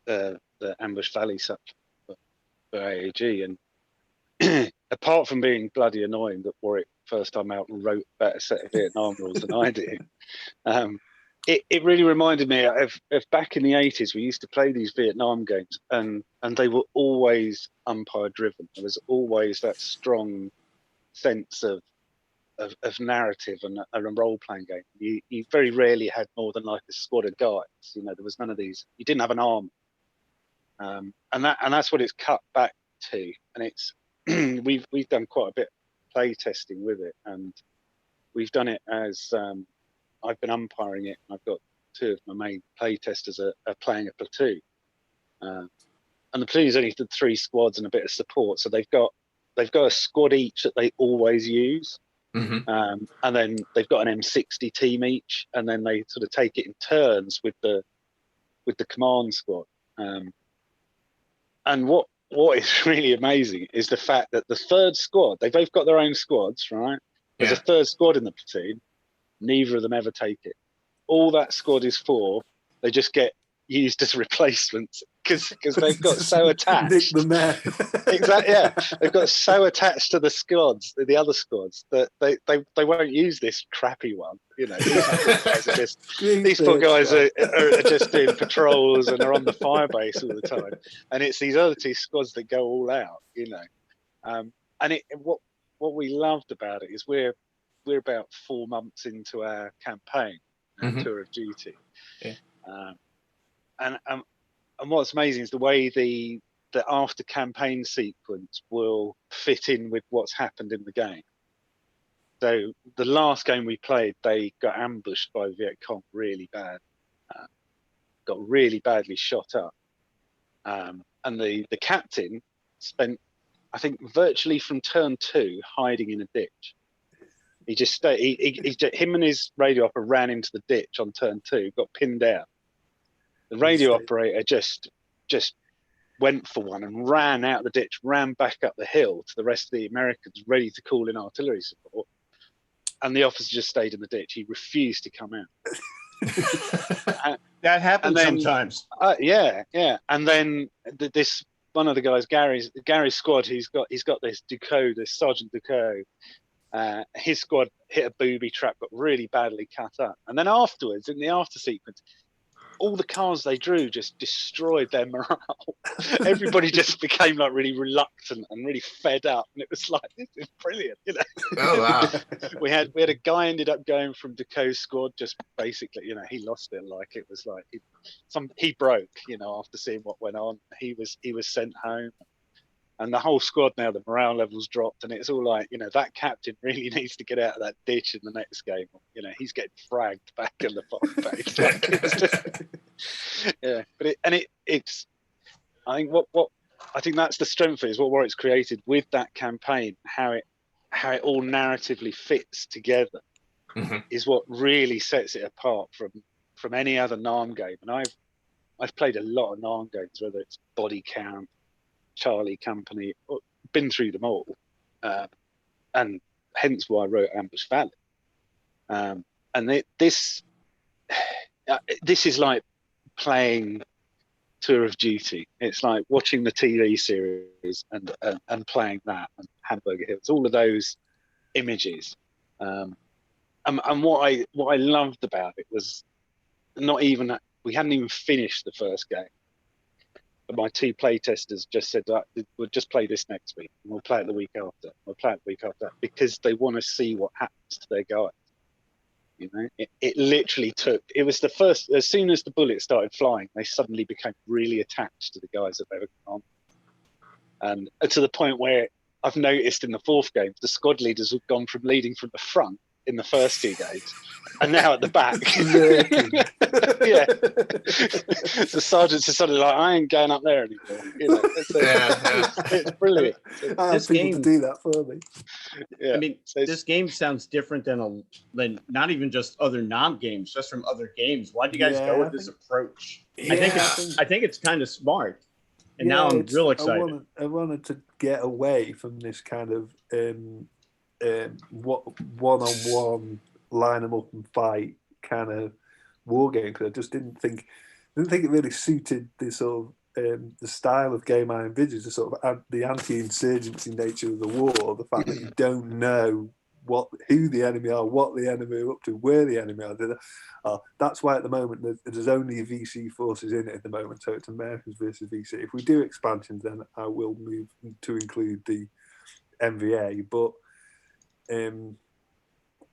the Ambush Valley stuff for AAG, and apart from being bloody annoying that Warwick first time out and wrote a better set of Vietnam rules than I did, it really reminded me of back in the 80s. We used to play these Vietnam games, and they were always umpire driven. There was always that strong sense of narrative and a role playing game. You very rarely had more than like a squad of guys. There was none of these. You didn't have an army, and that's what it's cut back to. And it's we've done quite a bit of play testing with it, and we've done it as I've been umpiring it, and I've got two of my main play testers are playing a platoon, and the platoon's only did 3 squads and a bit of support, so they've got a squad each that they always use, and then they've got an M60 team each, and then they sort of take it in turns with the command squad, and what is really amazing is the fact that the third squad, they both got their own squads, right? There's a third squad in the platoon. Neither of them ever take it. All that squad is for, they just get used as replacements because they've got so attached. Nick the mayor. Exactly. Yeah, they've got so attached to the other squads that they won't use this crappy one. These poor guys are just doing patrols and are on the firebase all the time, and it's these other 2 squads that go all out. And what we loved about it is we're about 4 months into our campaign, tour of duty, and what's amazing is the way the after campaign sequence will fit in with what's happened in the game. So the last game we played, they got ambushed by Viet Cong really bad, got really badly shot up, and the captain spent, I think, virtually from turn 2 hiding in a ditch. He just stayed. Him and his radio operator ran into the ditch on turn 2, got pinned down. The radio operator just went for one and ran out the ditch, ran back up the hill to the rest of the Americans, ready to call in artillery support. And the officer just stayed in the ditch. He refused to come out. That happens sometimes. Yeah. And then this one of the guys, Gary's squad, he's got this Ducot, this Sergeant Ducot. His squad hit a booby trap, got really badly cut up. And then afterwards, in the after sequence, all the cars they drew just destroyed their morale. Everybody just became like really reluctant and really fed up, and it was like, this is brilliant, you know. Oh wow! we had a guy ended up going from Ducot's squad, just basically, you know, he lost it. Like it was like he broke, you know, after seeing what went on. He was sent home. And the whole squad now, the morale levels dropped, and it's all like, you know, that captain really needs to get out of that ditch in the next game. You know, he's getting fragged back in the bottom base. Like, it's just, yeah, but it's. I think what I think that's the strength of it, is what Warwick's created with that campaign. How it all narratively fits together is what really sets it apart from any other NARM game. And I've played a lot of NARM games, whether it's Body Count, Charlie Company, been through them all, and hence why I wrote Ambush Valley. And this is like playing Tour of Duty. It's like watching the TV series and playing that, and Hamburger Hill. It's all of those images. And what I loved about it was not even that we hadn't even finished the first game. But my 2 play testers just said that we'll just play this next week, and we'll play it the week after. We'll play it the week after, because they want to see what happens to their guys. You know, it literally took. It was the first. As soon as the bullets started flying, they suddenly became really attached to the guys that they were on, and to the point where I've noticed in the 4th game, the squad leaders have gone from leading from the front in the first 2 games, and now at the back. Yeah. The sergeants are suddenly like, I ain't going up there anymore. You know, it's brilliant. I have people to do that for me. Yeah. I mean, this game sounds different than not even just other NAM games, just from other games. Why do you guys go with this approach? Yeah. I think it's kind of smart. And now I'm real excited. I wanted to get away from this kind of one-on-one line them up and fight kind of war game, because I just didn't think it really suited the sort of the style of game I envisaged, the sort of the anti-insurgency nature of the war, the fact that you don't know who the enemy are, what the enemy are up to, where the enemy are. That's why at the moment there's only VC forces in it at the moment, so it's Americans versus VC. If we do expansions, then I will move to include the MVA, but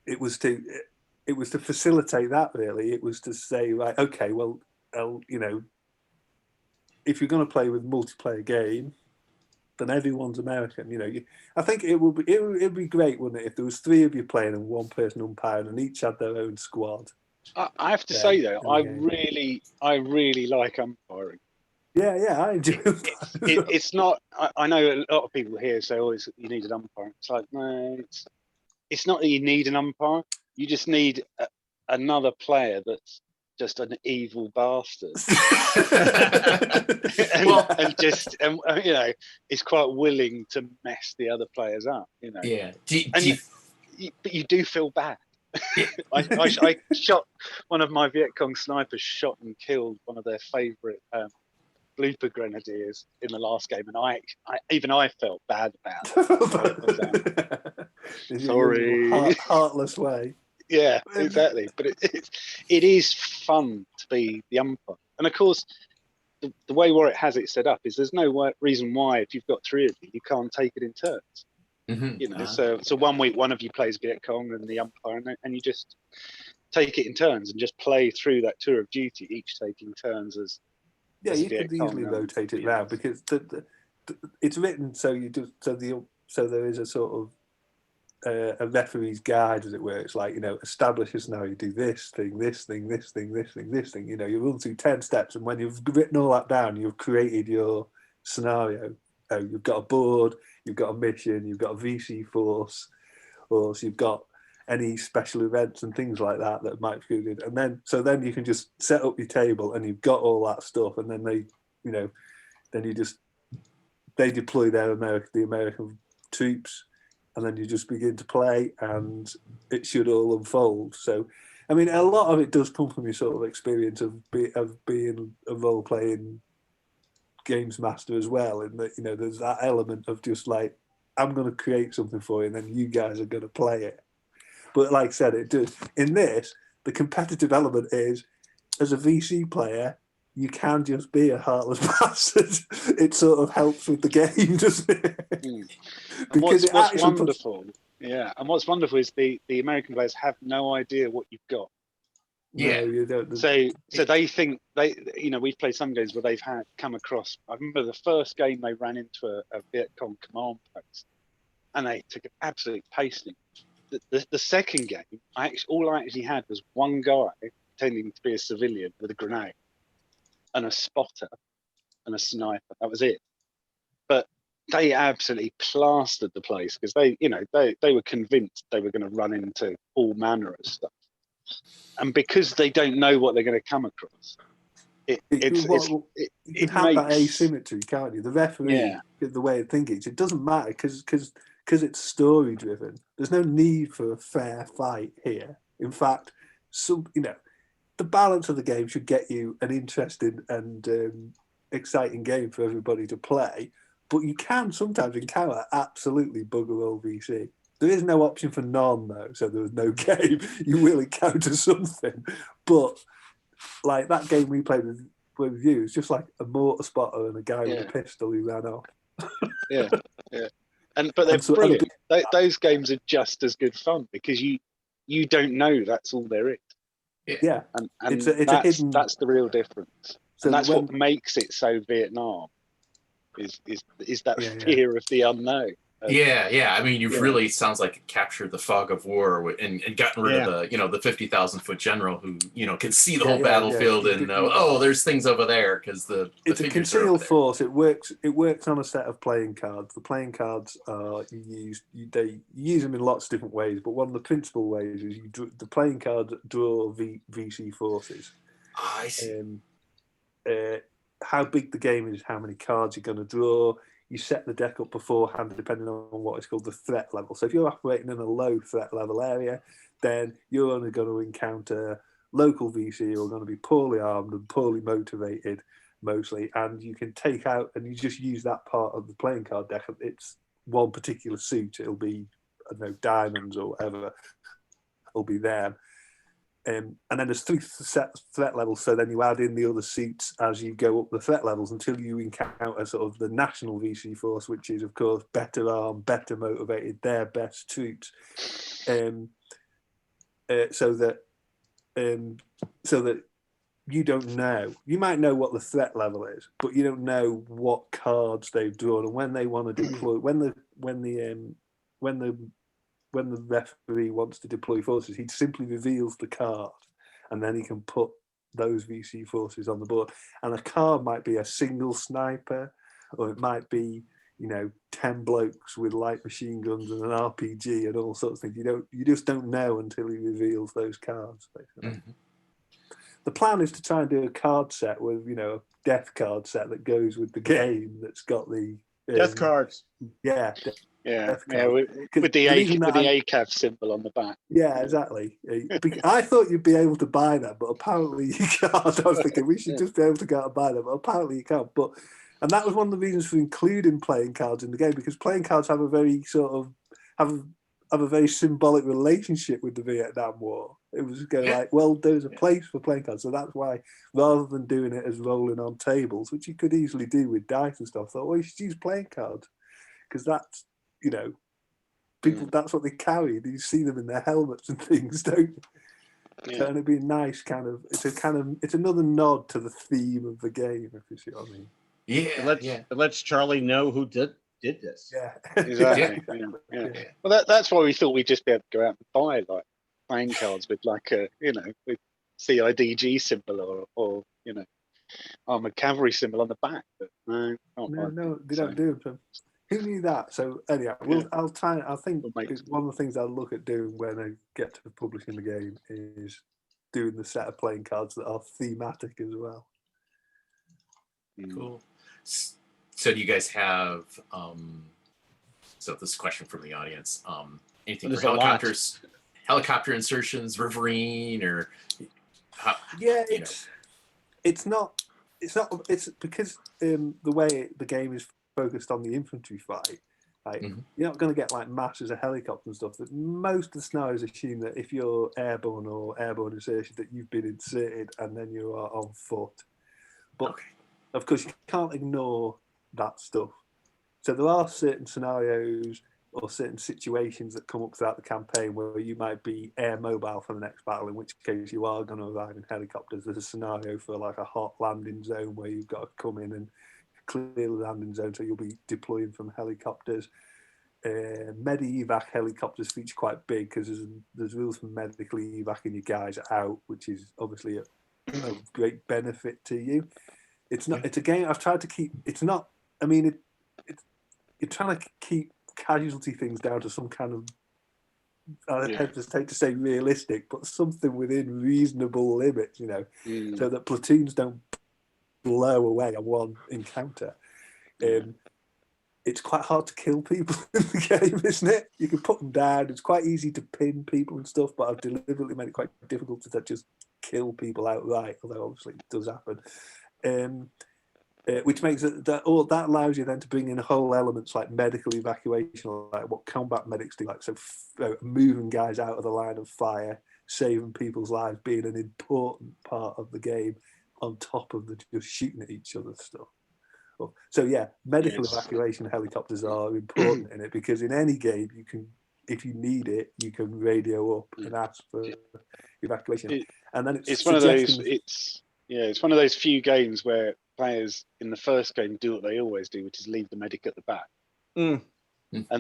it was to facilitate that, really. It was to say, right, okay, well, you know, if you're going to play with multiplayer game, then everyone's American. You know, I think it would be great, wouldn't it, if there was 3 of you playing and 1 person umpiring, and each had their own squad. I have to say though, I really like umpiring. Yeah, I enjoy it. It's not. I know a lot of people here say, "Oh, you need an umpire." It's like, no, it's not that you need an umpire. You just need another player that's just an evil bastard, and you know, is quite willing to mess the other players up. You know. Yeah. But you do feel bad. I shot one of my Viet Cong snipers, shot and killed one of their favourite blooper grenadiers in the last game, and I felt bad about it. Sorry, heartless way. Yeah, exactly. But it is fun to be the umpire, and of course, the way Warwick has it set up is there's no reason why, if you've got 3 of you can't take it in turns. You know, so 1 week one of you plays Viet Cong and the umpire, and you just take it in turns and just play through that tour of duty, each taking turns as. Yeah, you could easily rotate it round, because it's written so there is a sort of a referee's guide, as it were. It's like, you know, establish a scenario, you do this thing, this thing, this thing, this thing, this thing. You know, you run through 10 steps, and when you've written all that down, you've created your scenario. You've got a board, you've got a mission, you've got a VC force, or you've got any special events and things like that that might be good. And then then you can just set up your table and you've got all that stuff, and then they, you know, then they deploy the American troops, and then you just begin to play, and it should all unfold. So, I mean, a lot of it does come from your sort of experience of being a role-playing games master as well, in that, you know, there's that element of just like, I'm going to create something for you, and then you guys are going to play it. But like I said, it does. In this, the competitive element is, as a VC player, you can just be a heartless bastard. It sort of helps with the game, doesn't it? Mm. Because what's wonderful, and what's wonderful is the American players have no idea what you've got. Yeah. No, you don't. So they think we've played some games where they've come across. I remember the first game they ran into a Viet Cong command post, and they took an absolute pasting. The second game, all I actually had was one guy pretending to be a civilian with a grenade, and a spotter, and a sniper. That was it. But they absolutely plastered the place because they were convinced they were going to run into all manner of stuff, and because they don't know what they're going to come across, you can have that asymmetry, can't you? The referee, yeah. the way it thinks, it doesn't matter because it's story driven. There's no need for a fair fight here. In fact, the balance of the game should get you an interesting and exciting game for everybody to play. But you can sometimes encounter absolutely bugger all VC. There is no option for none, though, so there was no game. You will encounter something. But like that game we played with you, it's just like a mortar spotter and a guy with a pistol who ran off. Yeah. But they're brilliant. Those games are just as good fun because you don't know that's all there is. Yeah, and it's a hidden. That's the real difference. So and that's what makes it so Vietnam. Is that fear of the unknown? Yeah. I mean, you've really, sounds like, captured the fog of war and gotten rid of the 50,000-foot general who can see the whole battlefield and there's things over there because it's a concealed force. It works on a set of playing cards. The playing cards are you use them in lots of different ways, but one of the principal ways is the playing cards draw VC forces. Oh, I see. How big the game is, how many cards you're going to draw. You set the deck up beforehand depending on what is called the threat level. So if you're operating in a low threat level area, then you're only going to encounter local VC who are going to be poorly armed and poorly motivated mostly, and you can take out and you just use that part of the playing card deck. It's one particular suit. It'll be, I don't know, diamonds or whatever. It'll be them. And then there's 3 threat levels, so then you add in the other suits as you go up the threat levels until you encounter sort of the national VC force, which is, of course, better armed, better motivated, their best troops. So that you don't know. You might know what the threat level is, but you don't know what cards they've drawn and when they want to deploy. When the referee wants to deploy forces, he simply reveals the card, and then he can put those VC forces on the board. And a card might be a single sniper, or it might be 10 blokes with light machine guns and an RPG and all sorts of things. You just don't know until he reveals those cards, basically. Mm-hmm. The plan is to try and do a card set with a death card set that goes with the game. That's got the death cards. Yeah. With the ACAV symbol on the back. Yeah, exactly. I thought you'd be able to buy them, but apparently you can't. I was thinking we should just be able to go out and buy them, but apparently you can't. And that was one of the reasons for including playing cards in the game, because playing cards have a very have a very symbolic relationship with the Vietnam War. It was there's a place for playing cards, so that's why, rather than doing it as rolling on tables, which you could easily do with dice and stuff, I thought, you should use playing cards, because that's people. That's what they carry. You see them in their helmets and things, don't you? Yeah. So it'd be a nice it's another nod to the theme of the game, if you see what I mean. Yeah, it lets Charlie know who did this. Yeah, exactly. Yeah. Well, that's why we thought we'd just be able to go out and buy like playing cards with like a with CIDG symbol or armored cavalry symbol on the back. But no, they don't do them. Who knew that? So anyhow, I'll try. I think it's one of the things I'll look at doing when I get to publishing the game is doing the set of playing cards that are thematic as well. Cool. So do you guys have? So this is a question from the audience. Anything for helicopters? Helicopter insertions, riverine, or it's not because the way the game is focused on the infantry fight. Like you're not going to get like masses of helicopters and stuff. That most of the scenarios assume that if you're airborne or airborne insertion, that you've been inserted and then you are on foot. But of course, you can't ignore that stuff. So there are certain scenarios or certain situations that come up throughout the campaign where you might be air mobile for the next battle, in which case you are going to arrive in helicopters. There's a scenario for like a hot landing zone where you've got to come in and clear the landing zone, so you'll be deploying from helicopters. Medi-evac helicopters feature quite big because there's rules for medically evacuating your guys out, which is obviously a great benefit to you. It's not. It's a game I've tried to keep. It's not. I mean, you're trying to keep casualty things down to some kind of, I hesitate to say realistic, but something within reasonable limits, so that platoons don't blow away on one encounter. It's quite hard to kill people in the game, isn't it? You can put them down. It's quite easy to pin people and stuff, but I've deliberately made it quite difficult to just kill people outright, although obviously it does happen. Which makes it that allows you then to bring in whole elements like medical evacuation, or like what combat medics do, like moving guys out of the line of fire, saving people's lives, being an important part of the game on top of the just shooting at each other stuff. So medical evacuation helicopters are important in it, because in any game you can, if you need it, you can radio up and ask for evacuation. And then it's one of those. It's one of those few games where players in the first game do what they always do, which is leave the medic at the back. And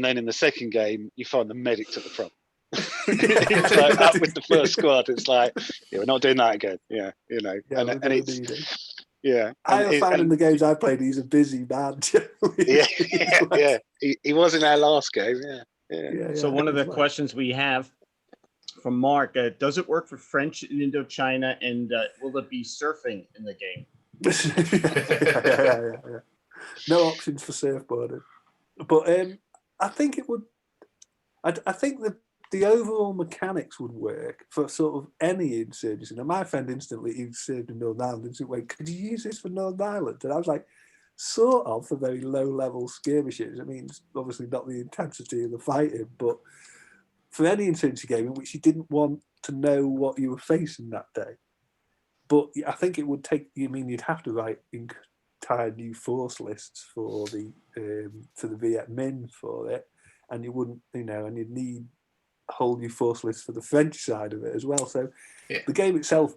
then in the second game, you find the medics at the front. It's like up with the first squad. It's like, we're not doing that again. And it's I found in the games I played, he's a busy man. He was in our last game. So one of the questions we have from Mark, does it work for French in Indochina, and will it be surfing in the game? No options for surfboarding, but I think it would. I think the overall mechanics would work for sort of any insurgency. Now, my friend instantly, he served in Northern Ireland, and said, "Wait, could you use this for Northern Ireland?" And I was like, "Sort of, for very low-level skirmishes. I mean, it's obviously not the intensity of the fighting, but for any insurgency game in which you didn't want to know what you were facing that day." But I think it would take. You'd have to write entire new force lists for the Viet Minh for it, and you wouldn't, and you'd need a whole new force list for the French side of it as well. So the game itself,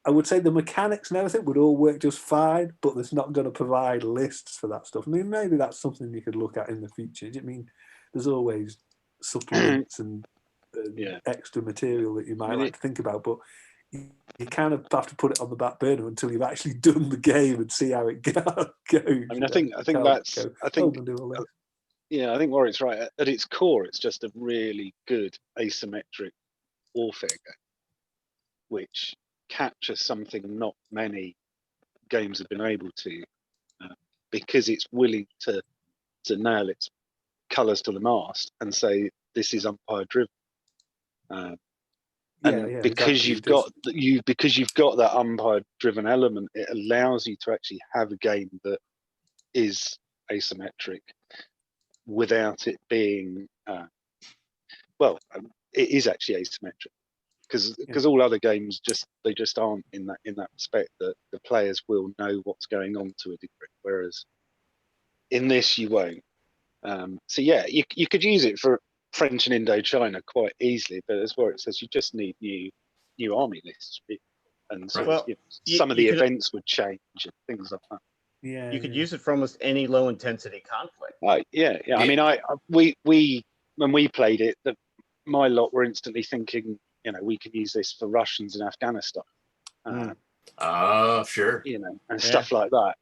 I would say the mechanics and everything would all work just fine, but it's not going to provide lists for that stuff. I mean, maybe that's something you could look at in the future. I mean, there's always supplements and extra material that you might like to think about, but you kind of have to put it on the back burner until you've actually done the game and see how it goes. I mean, I think Warwick's right. At its core, it's just a really good asymmetric warfare game, which captures something not many games have been able to, because it's willing to nail its colours to the mast and say this is umpire driven. Because you've got that umpire driven element, it allows you to actually have a game that is asymmetric without it being it is actually asymmetric, because all other games just aren't in that respect, that the players will know what's going on to a degree, whereas in this you won't. You could use it for French and Indochina quite easily, but as Warwick says, you just need new army lists, and some of the events would change and things like that. You could use it for almost any low intensity conflict. I mean, we when we played it, my lot were instantly thinking, we could use this for Russians in Afghanistan. Sure. And stuff like that.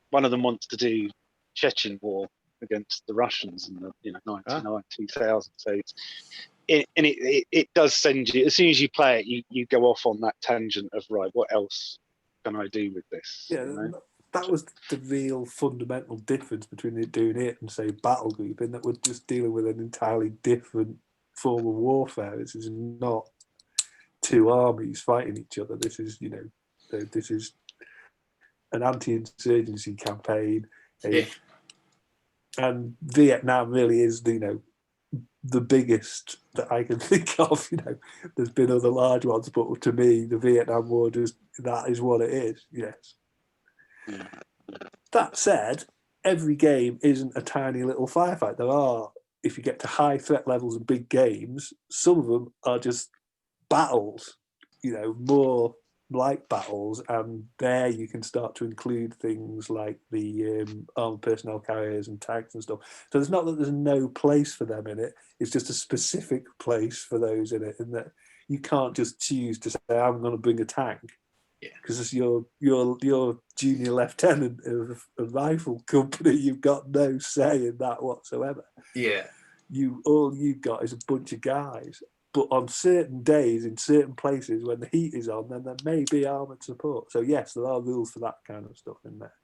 One of them wants to do Chechen war, against the Russians in the 99, 2000. So it does send you, as soon as you play it, you go off on that tangent of, right, what else can I do with this? Yeah, that was the real fundamental difference between doing it and, say, Battlegroup, in that we're just dealing with an entirely different form of warfare. This is not two armies fighting each other. This is, this is an anti-insurgency campaign. And Vietnam really is, the biggest that I can think of. There's been other large ones, but to me, the Vietnam War, that is what it is. Yes. Yeah. That said, every game isn't a tiny little firefight. There are, if you get to high threat levels and big games, some of them are just battles, more like battles, and there you can start to include things like the armored personnel carriers and tanks and stuff. So it's not that there's no place for them in it, it's just a specific place for those in it, and that you can't just choose to say, I'm going to bring a tank, because it's your junior lieutenant of a rifle company. You've got no say in that whatsoever. Yeah. All you've got is a bunch of guys. But on certain days, in certain places, when the heat is on, then there may be armoured support. So yes, there are rules for that kind of stuff in there.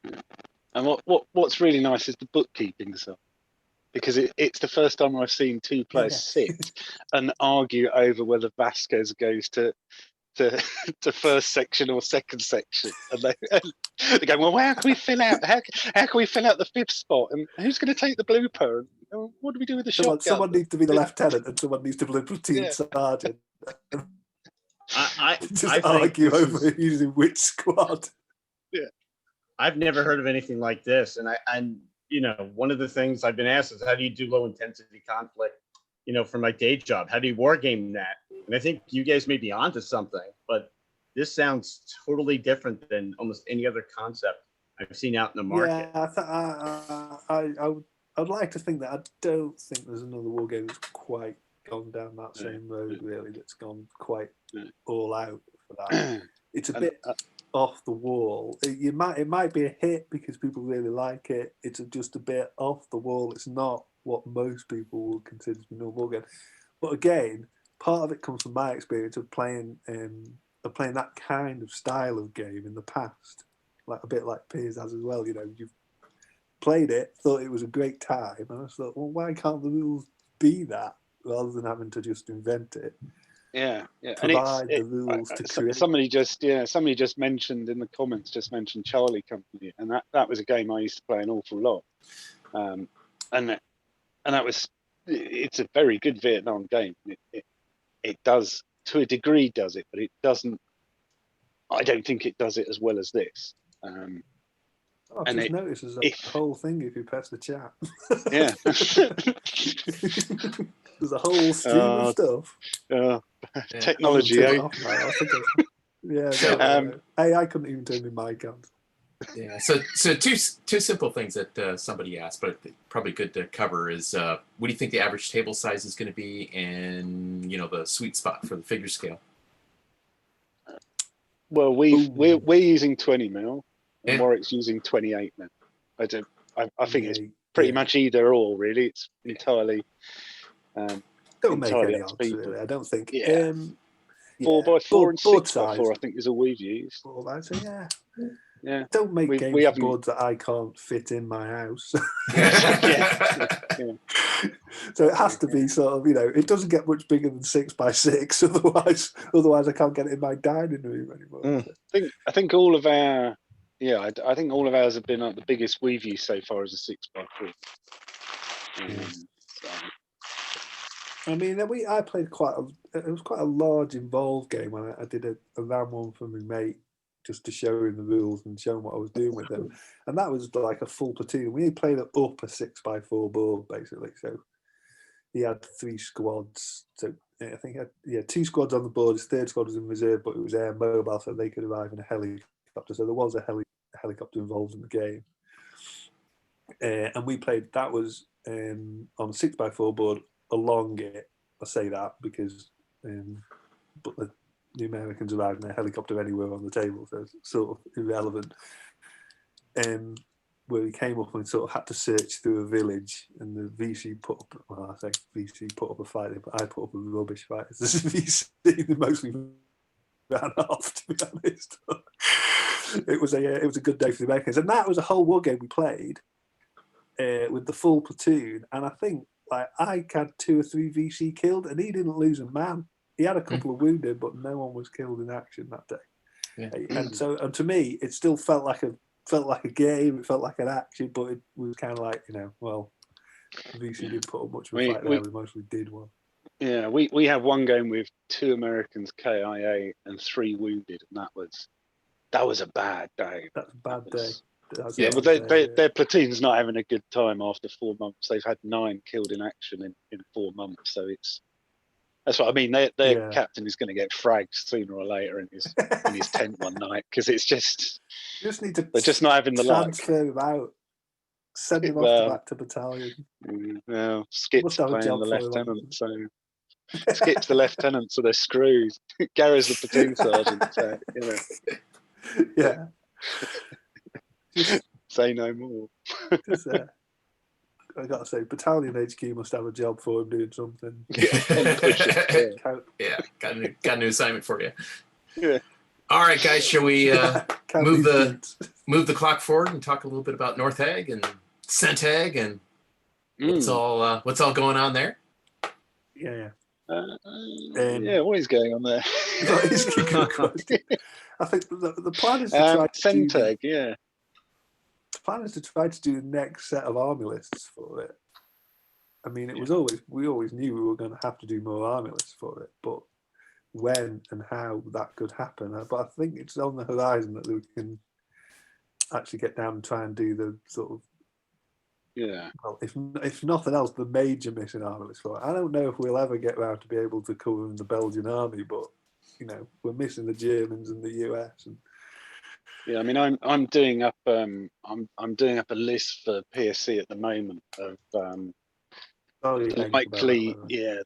And what's really nice is the bookkeeping stuff, because it's the first time I've seen two players sit and argue over whether Vasquez goes to first section or second section, and they go, well, how can we fill out the fifth spot, and who's going to take the blooper, and what do we do with the shotgun? Someone needs to be the lieutenant, and someone needs to be the platoon sergeant. I Just argue over using which squad. Yeah, I've never heard of anything like this, and one of the things I've been asked is, how do you do low intensity conflict? For my day job, how do you war game that? And I think you guys may be onto something, but this sounds totally different than almost any other concept I've seen out in the market. Yeah, I'd like to think that. I don't think there's another war game that's quite gone down that same road, really, that's gone quite all out for that. It's a bit off the wall. It might be a hit because people really like it. It's just a bit off the wall. It's not what most people would consider to be normal war game. But again, part of it comes from my experience of playing that kind of style of game in the past, like a bit like Piers has as well. You've played it, thought it was a great time, and I thought, well, why can't the rules be that rather than having to just invent it? Yeah. Provide the rules to create. Somebody just mentioned in the comments, Charlie Company, and that was a game I used to play an awful lot, and that was, it's a very good Vietnam game. It does, to a degree, does it, but it doesn't. I don't think it does it as well as this. I've just noticed there's a whole thing if you press the chat. Yeah. There's a whole stream of stuff. Technology, eh? I couldn't even turn my mic on. Yeah. So two simple things that somebody asked, but probably good to cover is what do you think the average table size is going to be, and the sweet spot for the figure scale? Well, we're using 20 mil, and Warwick's using 28 mil. I think it's pretty much either or, really. It's entirely. Don't make any odds, really. I don't think. 4x4 and 6x4, I think, is all we've used. 4x4, yeah. Yeah. Don't make games boards that I can't fit in my house. So it has to be sort of, it doesn't get much bigger than 6x6. Otherwise I can't get it in my dining room anymore. I think all of our, I think all of ours have been the biggest we've used so far as a 6x4. I mean, I played it was quite a large involved game when I did a round one for my mate, just to show him the rules and show him what I was doing with them. And that was like a full platoon. We played it up a 6x4 board, basically. So he had 3 squads. So I think he had 2 squads on the board. His third squad was in reserve, but it was air mobile, so they could arrive in a helicopter. So there was a helicopter involved in the game. And we played, that was on a 6x4 board along it. I say that because, but the Americans arrived in a helicopter anywhere on the table, so it's sort of irrelevant. where we came up and sort of had to search through a village, and the VC put up. Well, I say VC put up a fight, but I put up a rubbish fight. This is VC that mostly ran off, to be honest. It was a good day for the Americans, and that was a whole war game we played with the full platoon. And I think like I had 2 or 3 VC killed, and he didn't lose a man. He had a couple of wounded, but no one was killed in action that day. Yeah. And so, and to me, it still felt like a game. It felt like an action, but it was kind of like, well, VC didn't put up much of a fight there. We mostly did one. Yeah, we have one game with 2 Americans KIA and 3 wounded, and that was a bad day. That's a bad day. But their platoon's not having a good time after 4 months. They've had 9 killed in action in 4 months, so that's what I mean. Their captain is going to get fragged sooner or later in his tent one night, because it's just you just need to. They're just not having the luck. Transfer him out. Send him off back to battalion. Well, Skip's playing the lieutenant, so Skip's the lieutenant, so they're screwed. Gary's the platoon sergeant, so Yeah. Say no more. I gotta say, Battalion HQ must have a job for him doing something. Yeah, got a new assignment for you. Yeah. All right, guys, shall we move the clock forward and talk a little bit about NorthAG and CENTAG and what's all going on there? Yeah. What is going on there? I think the plan is to try CENTAG, The plan is to try to do the next set of army lists for it. I mean, we always knew we were going to have to do more army lists for it, but when and how that could happen. But I think it's on the horizon that we can actually get down and try and do the sort of, well, if nothing else, the major missing army list for it. I don't know if we'll ever get around to be able to cover the Belgian army, but we're missing the Germans and the US. And I mean, I'm doing up I'm doing up a list for PSC at the moment of the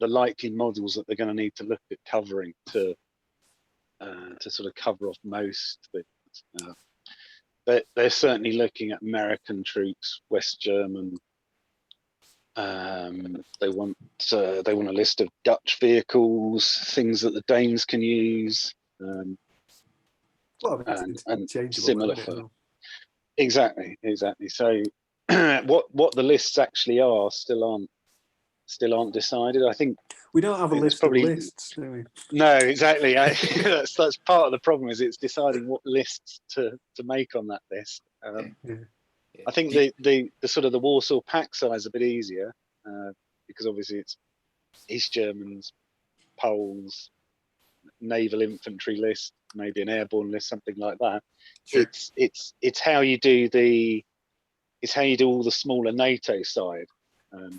likely models that they're going to need to look at covering to sort of cover off most things. They're certainly looking at American troops, West German. They want a list of Dutch vehicles, things that the Danes can use. And similar for exactly. So what the lists actually are still aren't decided. I think we don't have a list of lists, do we? No, exactly. That's part of the problem, is it's deciding what lists to make on that list. I think the sort of the Warsaw pack size is a bit easier, because obviously it's East Germans, Poles, naval infantry list, maybe an airborne list, something like that. Sure. It's how you do all the smaller NATO side.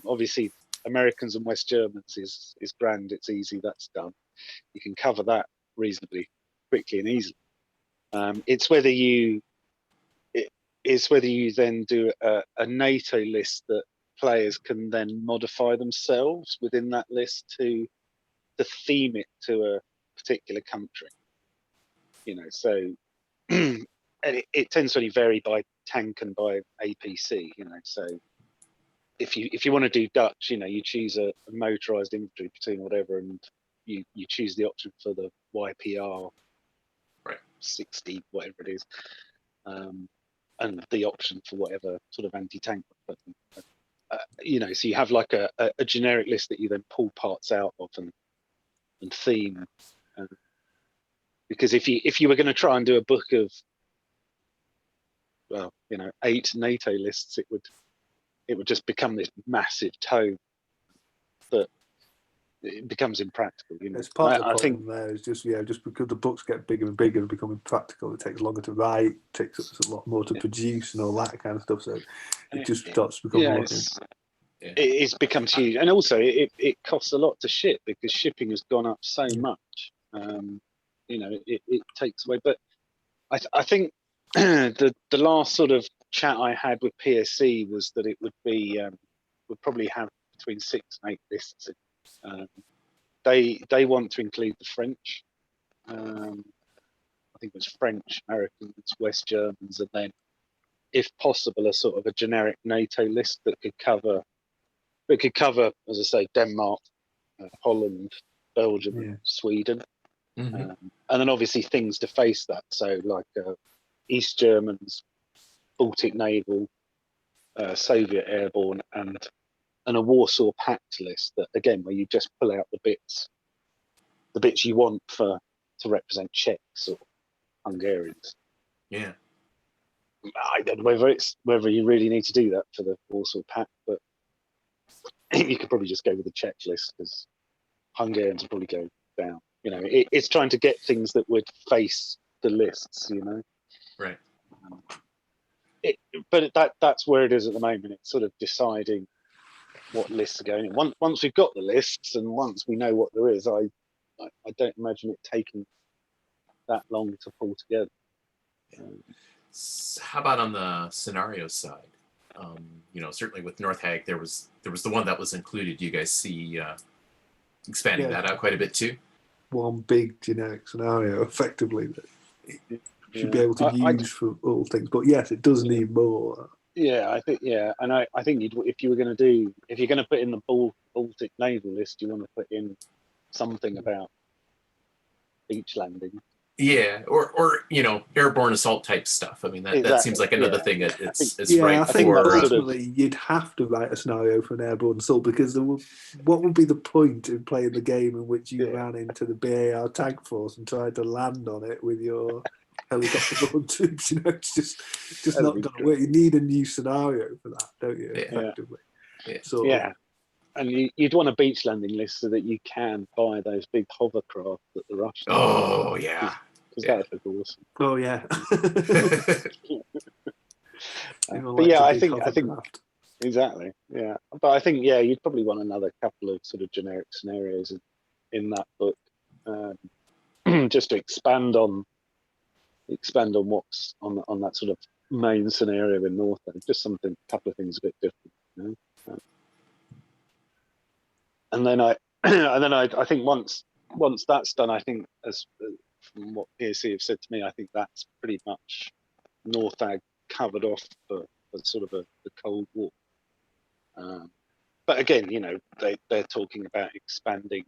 Obviously Americans and West Germans is grand, it's easy, that's done. You can cover that reasonably quickly and easily. It's whether you then do a NATO list that players can then modify themselves within that list to theme it to a particular country. So and it tends to vary by tank and by APC. So if you want to do Dutch, you choose a motorized infantry platoon or whatever, and you choose the option for the YPR, right, 60, whatever it is, and the option for whatever sort of anti-tank weapon. So you have like a generic list that you then pull parts out of and theme. Because if you were going to try and do a book of 8 NATO lists, it would just become this massive tome that it becomes impractical. It's part of the problem there is just because the books get bigger and bigger and become impractical, it takes longer to write, it takes a lot more to produce and all that kind of stuff. So it just starts to become it becomes huge, and also it costs a lot to ship, because shipping has gone up so much. It takes away. But I think the last sort of chat I had with PSC was that it would probably have between 6 and 8 lists. They want to include the French. I think it was French, Americans, West Germans, and then if possible, a sort of a generic NATO list that could cover, as I say, Denmark, Holland, Belgium, and Sweden, Mhm. and then obviously things to face that. So like East Germans, Baltic Naval, Soviet Airborne, and a Warsaw Pact list that, again, where you just pull out the bits you want to represent Czechs or Hungarians. Yeah. I don't know whether you really need to do that for the Warsaw Pact, but you could probably just go with the Czech list because Hungarians will probably go down. You know, it's trying to get things that would face the lists. You know, Right. But that's where it is at the moment. It's sort of deciding what lists are going in. Once we've got the lists and once we know what there is, I don't imagine it taking that long to pull together. How about on the scenario side? You know, certainly with NorthAG, there was the one that was included. You guys see expanding that out quite a bit too? One big generic scenario, effectively, that it should be able to use for all things. But yes, it does need more. Yeah, I think and I think if you're going to put in the Baltic naval list, you want to put in something about beach landing. Yeah, or you know, airborne assault type stuff. I mean, that seems like another thing that it's right I think for. ultimately you'd have to write a scenario for an airborne assault because what would be the point in playing the game in which you ran into the BAR tank force and tried to land on it with your helicopter-borne troops? You know, it's just not going to work. You need a new scenario for that, don't you? Effectively. Yeah. And you'd want a beach landing list so that you can buy those big hovercraft that the Russians. Oh yeah, because that would be awesome. Oh yeah. But yeah, I think exactly. Yeah, but I think you'd probably want another couple of sort of generic scenarios in that book, just to expand on what's on that sort of main scenario in NorthAG. Just a couple of things a bit different, you know. And then I think once that's done, I think as from what PSC have said to me, I think that's pretty much NorthAG covered off for sort of the Cold War. But again, you know, they're talking about expanding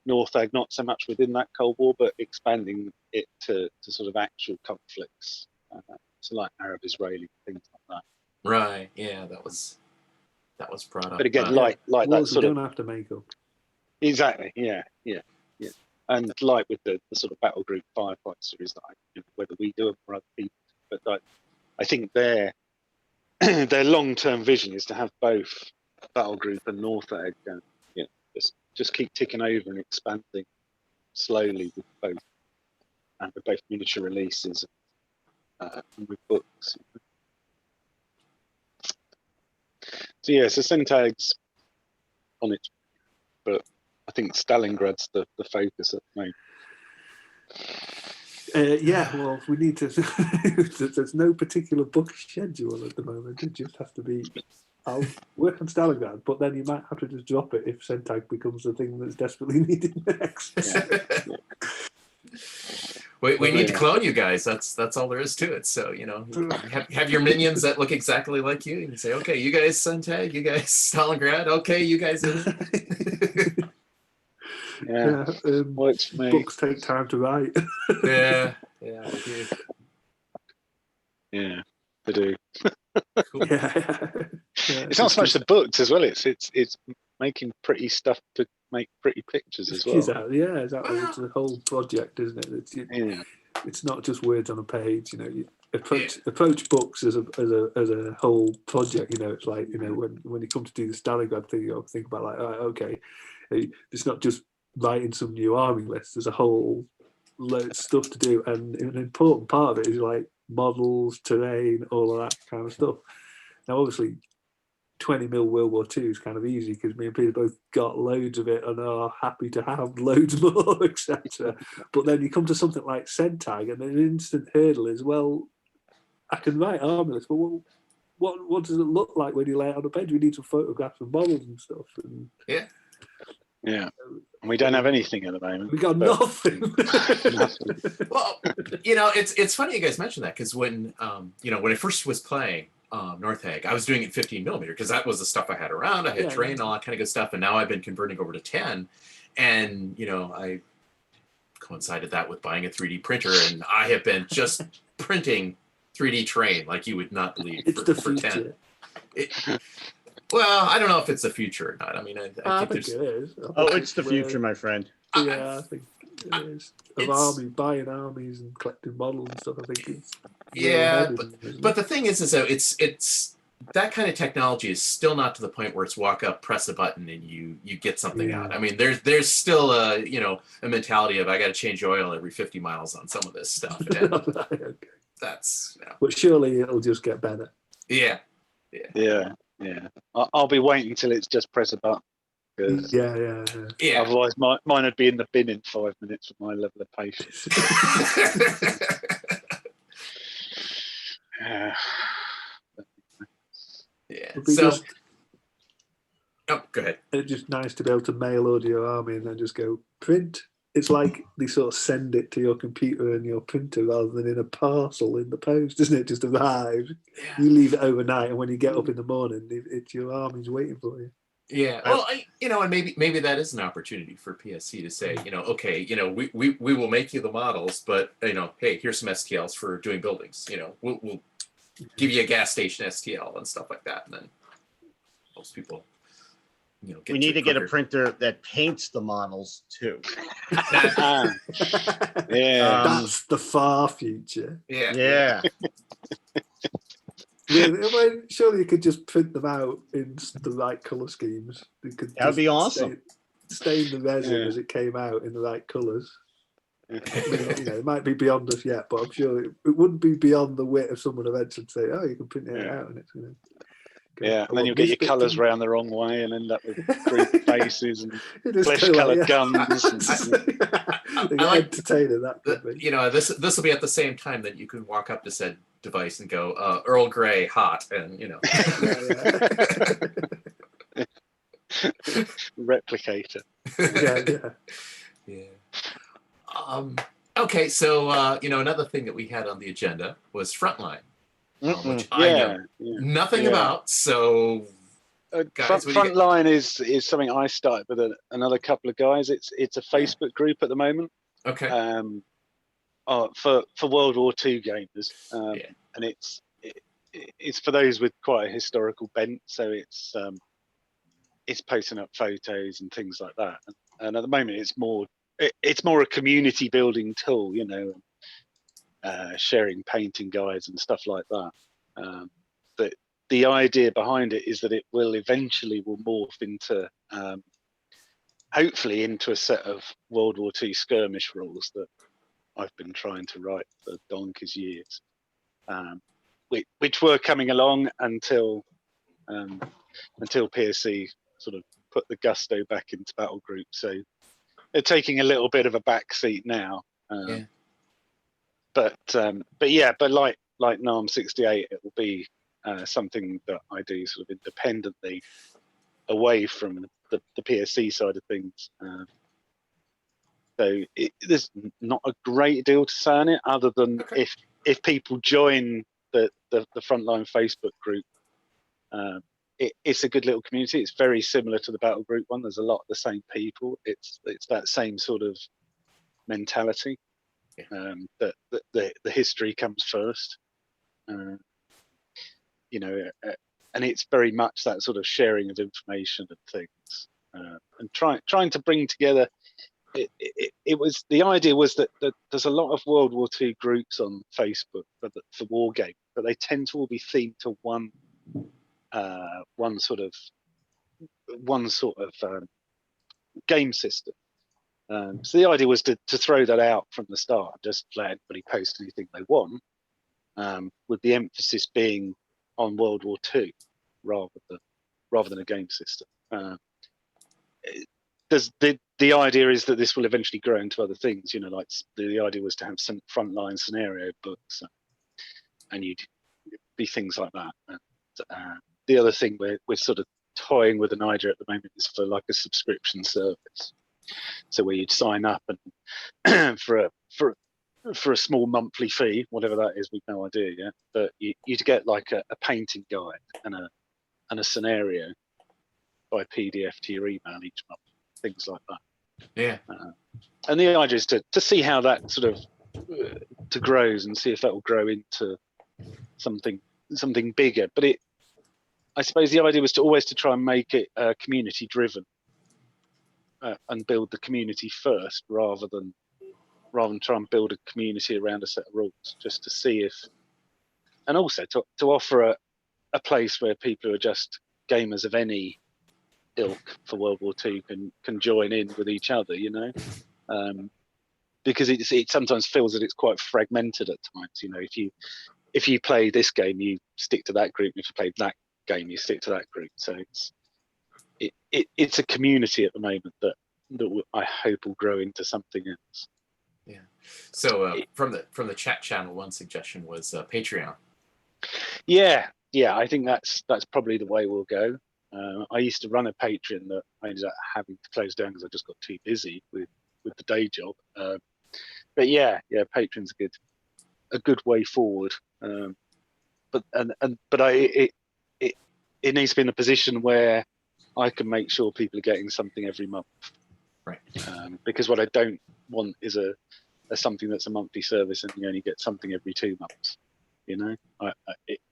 NorthAG not so much within that Cold War, but expanding it to sort of actual conflicts, so like Arab-Israeli things like that. Right. Yeah, that was brought up. But again, like that sort of don't have to make up. Exactly. Yeah. And like with the sort of Battlegroup firefight series, that whether we do it or other people, but I think their long-term vision is to have both Battlegroup and NorthAG, just keep ticking over and expanding slowly with both, and with both miniature releases and with books. So Centag's on it, but I think Stalingrad's the focus at the moment. Well, we need to. There's no particular book schedule at the moment. It just has to be. I'll work on Stalingrad, but then you might have to just drop it if Centag becomes the thing that's desperately needed next. We need to clone you guys. That's all there is to it. So, you know, have your minions that look exactly like you. You can say, okay, you guys Centag, you guys Stalingrad, okay, you guys. Works for me. Books take time to write. Yeah, they do. Cool. It's not so much the books as well. It's making pretty stuff to make pretty pictures as well. Exactly. It's a whole project, isn't it? It's not just words on a page. You know, you approach books as a whole project. You know, it's like, you know, when you come to do the Stalingrad thing, you think about like, okay, it's not just writing some new army list. There's a whole load of stuff to do, and an important part of it is like models, terrain, all of that kind of stuff. Now, obviously, 20 mil World War II is kind of easy because me and Peter both got loads of it and are happy to have loads more, etc. But then you come to something like Centag, and an instant hurdle is, well, I can write army lists, but what does it look like when you lay it on a page? We need some photographs and models and stuff. And Yeah. And we don't have anything at the moment. We got but- nothing. Nothing. Well, it's funny you guys mentioned that, because when when I first was playing NorthAG, I was doing it 15mm because that was the stuff I had around. I had terrain and all that kind of good stuff, and now I've been converting over to 10, and I coincided that with buying a 3D printer, and I have been just printing 3D terrain like you would not believe. It's the future. 10. Well, I don't know if it's the future or not. I mean, I think think there's. it is. Oh, it's the future, my friend. Yeah, I think it is. Of It's- buying armies and collecting models and stuff. I think it's Yeah, isn't But it? the thing is though, it's that kind of technology is still not to the point where it's walk up, press a button, and you get something Yeah. out. I mean, there's still a mentality of I got to change oil every 50 miles on some of this stuff. And Okay. that's But surely it'll just get better. yeah. Yeah. I'll be waiting until it's just press a button. Because Yeah. otherwise, mine would be in the bin in 5 minutes with my level of patience. Yeah. Yeah. It'd be So, just oh, go ahead. it's just nice to be able to mail order your army and then just go print. It's like they sort of send it to your computer and your printer rather than in a parcel in the post, isn't it? Just arrives. Yeah. You leave it overnight, and when you get up in the morning, it's your army's waiting for you. Yeah. Well, and maybe that is an opportunity for PSC to say, okay, we will make you the models, but hey, here's some STLs for doing buildings. We'll give you a gas station STL and stuff like that, and then most people, get We need to get a quicker. printer that paints the models too. Yeah. That's the far future. Yeah. Yeah. Surely you could just print them out in the right color schemes. You could That would just be awesome. Stain the resin Yeah. as it came out in the right colors. I mean, it might be beyond us yet, but I'm sure it wouldn't be beyond the wit of someone eventually to say, "Oh, you can print it out," and it's going to. Yeah, and then you'll get your colours round the wrong way and end up with green faces and flesh-coloured guns. They get entertaining, that could be. This will be at the same time that you can walk up to said device and go Earl Grey hot, and Replicator. Yeah. Okay, so another thing that we had on the agenda was Frontline, which I know nothing about. So, guys, Frontline is something I started with another couple of guys. It's a Facebook group at the moment. Okay. For World War II gamers, and it's for those with quite a historical bent. So it's posting up photos and things like that. And at the moment, it's more a community building tool, sharing painting guides and stuff like that. But the idea behind it is that it will eventually morph into, hopefully, into a set of World War II skirmish rules that I've been trying to write for donkey's years, which were coming along until PSC sort of put the gusto back into Battlegroup. So they're taking a little bit of a back seat now. But like NARM 68, it will be something that I do sort of independently, away from the PSC side of things. So there's not a great deal to say on it, other than if people join the Frontline Facebook group, it's a good little community. It's very similar to the Battlegroup one. There's a lot of the same people. It's that same sort of mentality. That the history comes first, and it's very much that sort of sharing of information and things, and trying to bring together. The idea was that there's a lot of World War II groups on Facebook for war game, but they tend to all be themed to one sort of game system. So the idea was to throw that out from the start, just let everybody post anything they want, with the emphasis being on World War II rather than a game system. The idea is that this will eventually grow into other things. Like the idea was to have some Frontline scenario books, and you'd be things like that. And the other thing we're sort of toying with an idea at the moment is for like a subscription service. So where you'd sign up and for a small monthly fee, whatever that is, we've no idea yet. But you'd get like a painting guide and a scenario by PDF to your email each month, things like that. Yeah. And the idea is to see how that sort of to grows and see if that will grow into something bigger. But I suppose the idea was to always to try and make it community driven and build the community first, rather than try and build a community around a set of rules, just to see if, and also to offer a place where people who are just gamers of any ilk for World War II can join in with each other, you know, because it sometimes feels that it's quite fragmented at times. You know, if you play this game, you stick to that group. If you play that game, you stick to that group. So it's a community at the moment that I hope will grow into something else. Yeah. So from the chat channel, one suggestion was Patreon. Yeah. I think that's probably the way we'll go. I used to run a Patreon that I ended up having to close down because I just got too busy with the day job. But yeah, Patreon's a good way forward. But it needs to be in a position where I can make sure people are getting something every month. Right. Because what I don't want is a something that's a monthly service and you only get something every 2 months. You know,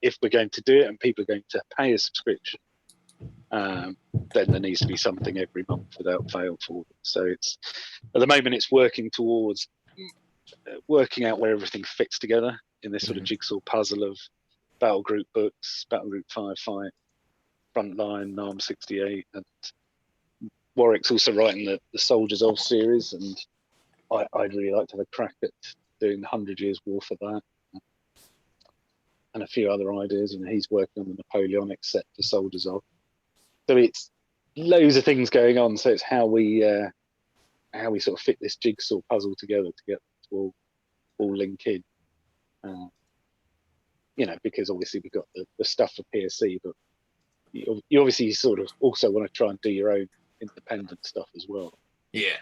if we're going to do it and people are going to pay a subscription, then there needs to be something every month without fail for them. So it's at the moment it's working towards working out where everything fits together in this sort of jigsaw puzzle of Battlegroup books, Battlegroup Firefight, Frontline, NARM 68, and Warwick's also writing the Soldiers of series, and I'd really like to have a crack at doing the 100 Years War for that, and a few other ideas. You know, he's working on the Napoleonic set for Soldiers of. So it's loads of things going on. So it's how we sort of fit this jigsaw puzzle together to get it to all link in. You know, because obviously we've got the stuff for PSC, but you obviously sort of also want to try and do your own independent stuff as well. Yeah.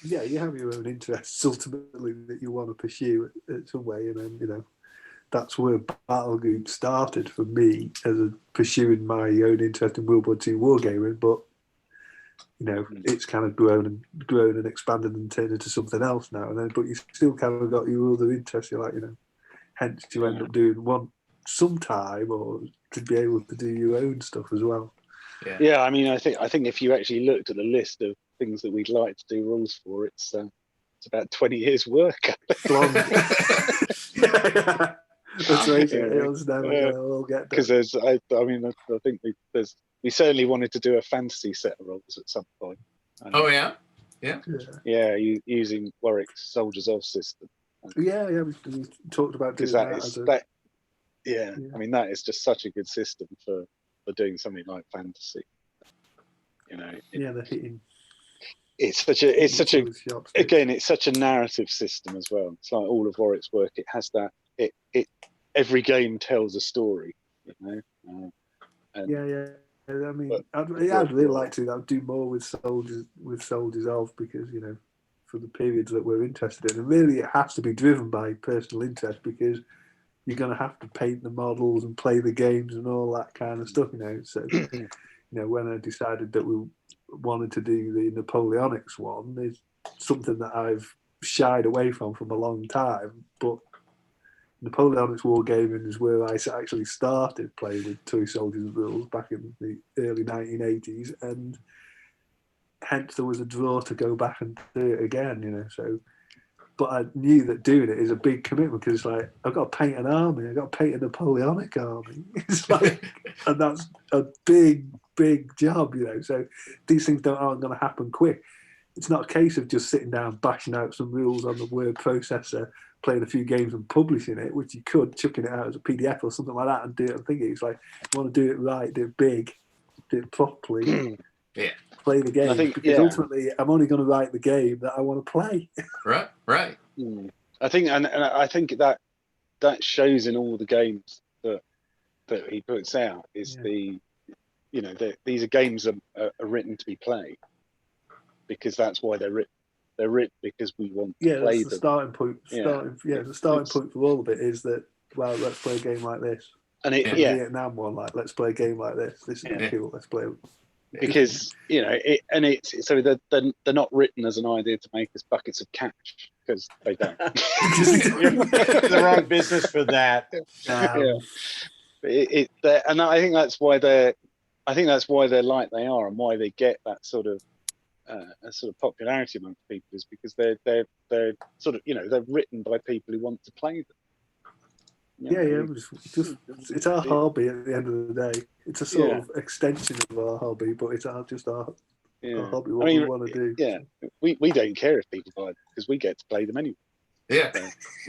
Yeah, you have your own interests ultimately that you want to pursue in some way, and then, you know, that's where Battlegroup started for me, as pursuing my own interest in World War II wargaming. But you know, it's kind of grown and expanded and turned into something else now. And then, but you still kind of got your other interests. You're like, you know, hence you end up doing one sometime, or to be able to do your own stuff as well. Yeah. I mean, I think if you actually looked at the list of things that we'd like to do rules for, it's about 20 years' work. Long. Let's face it, it was never going to all get done. Because I think we certainly wanted to do a fantasy set of rules at some point. Oh yeah. Yeah, using Warwick's Soldiers of system. Yeah, we talked about doing that. I mean, that is just such a good system for doing something like fantasy. You know. They're hitting. It's such a narrative system as well. It's like all of Warwick's work. It has that. Every game tells a story, you know. I mean, I'd really like to do more with soldiers of, because, you know, for the periods that we're interested in, and really it has to be driven by personal interest, because you're going to have to paint the models and play the games and all that kind of stuff, you know. So, you know, when I decided that we wanted to do the Napoleonics one, is something that I've shied away from a long time, but Napoleonics Wargaming is where I actually started playing with toy soldiers rules back in the early 1980s, and hence there was a draw to go back and do it again, you know. So, but I knew that doing it is a big commitment, because it's like, I've got to paint an army, I've got to paint a Napoleonic army. It's like, and that's a big job, you know. So these things aren't going to happen quick. It's not a case of just sitting down, bashing out some rules on the word processor, playing a few games and publishing it, which you could, chucking it out as a PDF or something like that and do it and thinking. It's like, you want to do it right, do it big, do it properly, play the game. Because ultimately, I'm only going to write the game that I want to play. Right. I think, and I think that shows in all the games that he puts out, is you know, these are games are written to be played, because that's why they're written. They're written because we want to Yeah, play that's the them. starting point. The starting It's- point for all of it is that, well, let's play a game like this. And it, Yeah. The yeah, Vietnam one, like, let's play a game like this. This is Yeah. cool. Let's play. because you know, it's so they're not written as an idea to make us buckets of cash, because they don't. You're in the wrong business for that. Yeah. And I think that's why they're like they are, and why they get that sort of popularity amongst people, is because they're sort of, you know, they're written by people who want to play them. You know, Just it's our hobby at the end of the day. It's a sort of extension of our hobby, but it's just our hobby, what we want to do. Yeah, we don't care if people buy them, because we get to play them anyway. Yeah. So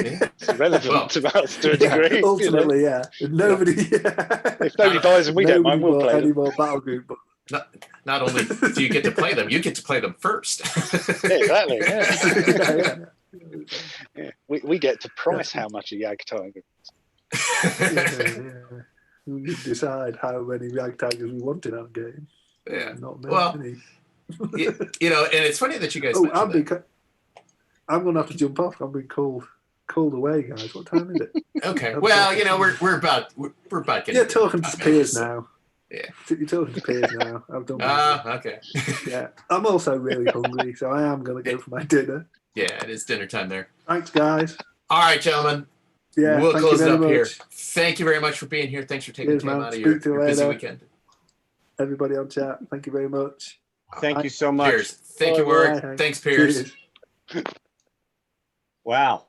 Yeah. it's irrelevant to us to a degree. Ultimately, yeah. Nobody. If nobody buys them, we don't mind. We'll play any them. more Battlegroup, but Not only do you get to play them, you get to play them first. Exactly. yeah. Yeah. We get to price how much a Yag Tiger. We decide how many ragtaggers we want in our game. Yeah. Not Well, many. you know, and it's funny that you guys. Oh, mentioned that. I'm going to have to jump off. I'm being called away, guys. What time is it? Okay. Well, you know, we're about getting. You're talking to 5 Piers minutes. now. Yeah. You're talking to Piers now. I've done. Okay. Yeah. I'm also really hungry, so I am going to go for my dinner. Yeah, it is dinner time there. Thanks, guys. All right, gentlemen. Yeah. We'll thank close you it very up much. here. Thank you very much for being here. Thanks for taking Cheers, the time man. out of Speak to you your busy later. weekend. Everybody on chat. Thank you very much. Thank you so much. Piers. Thank you, Bye, Warwick. bye. Thanks, Piers. Cheers. Wow.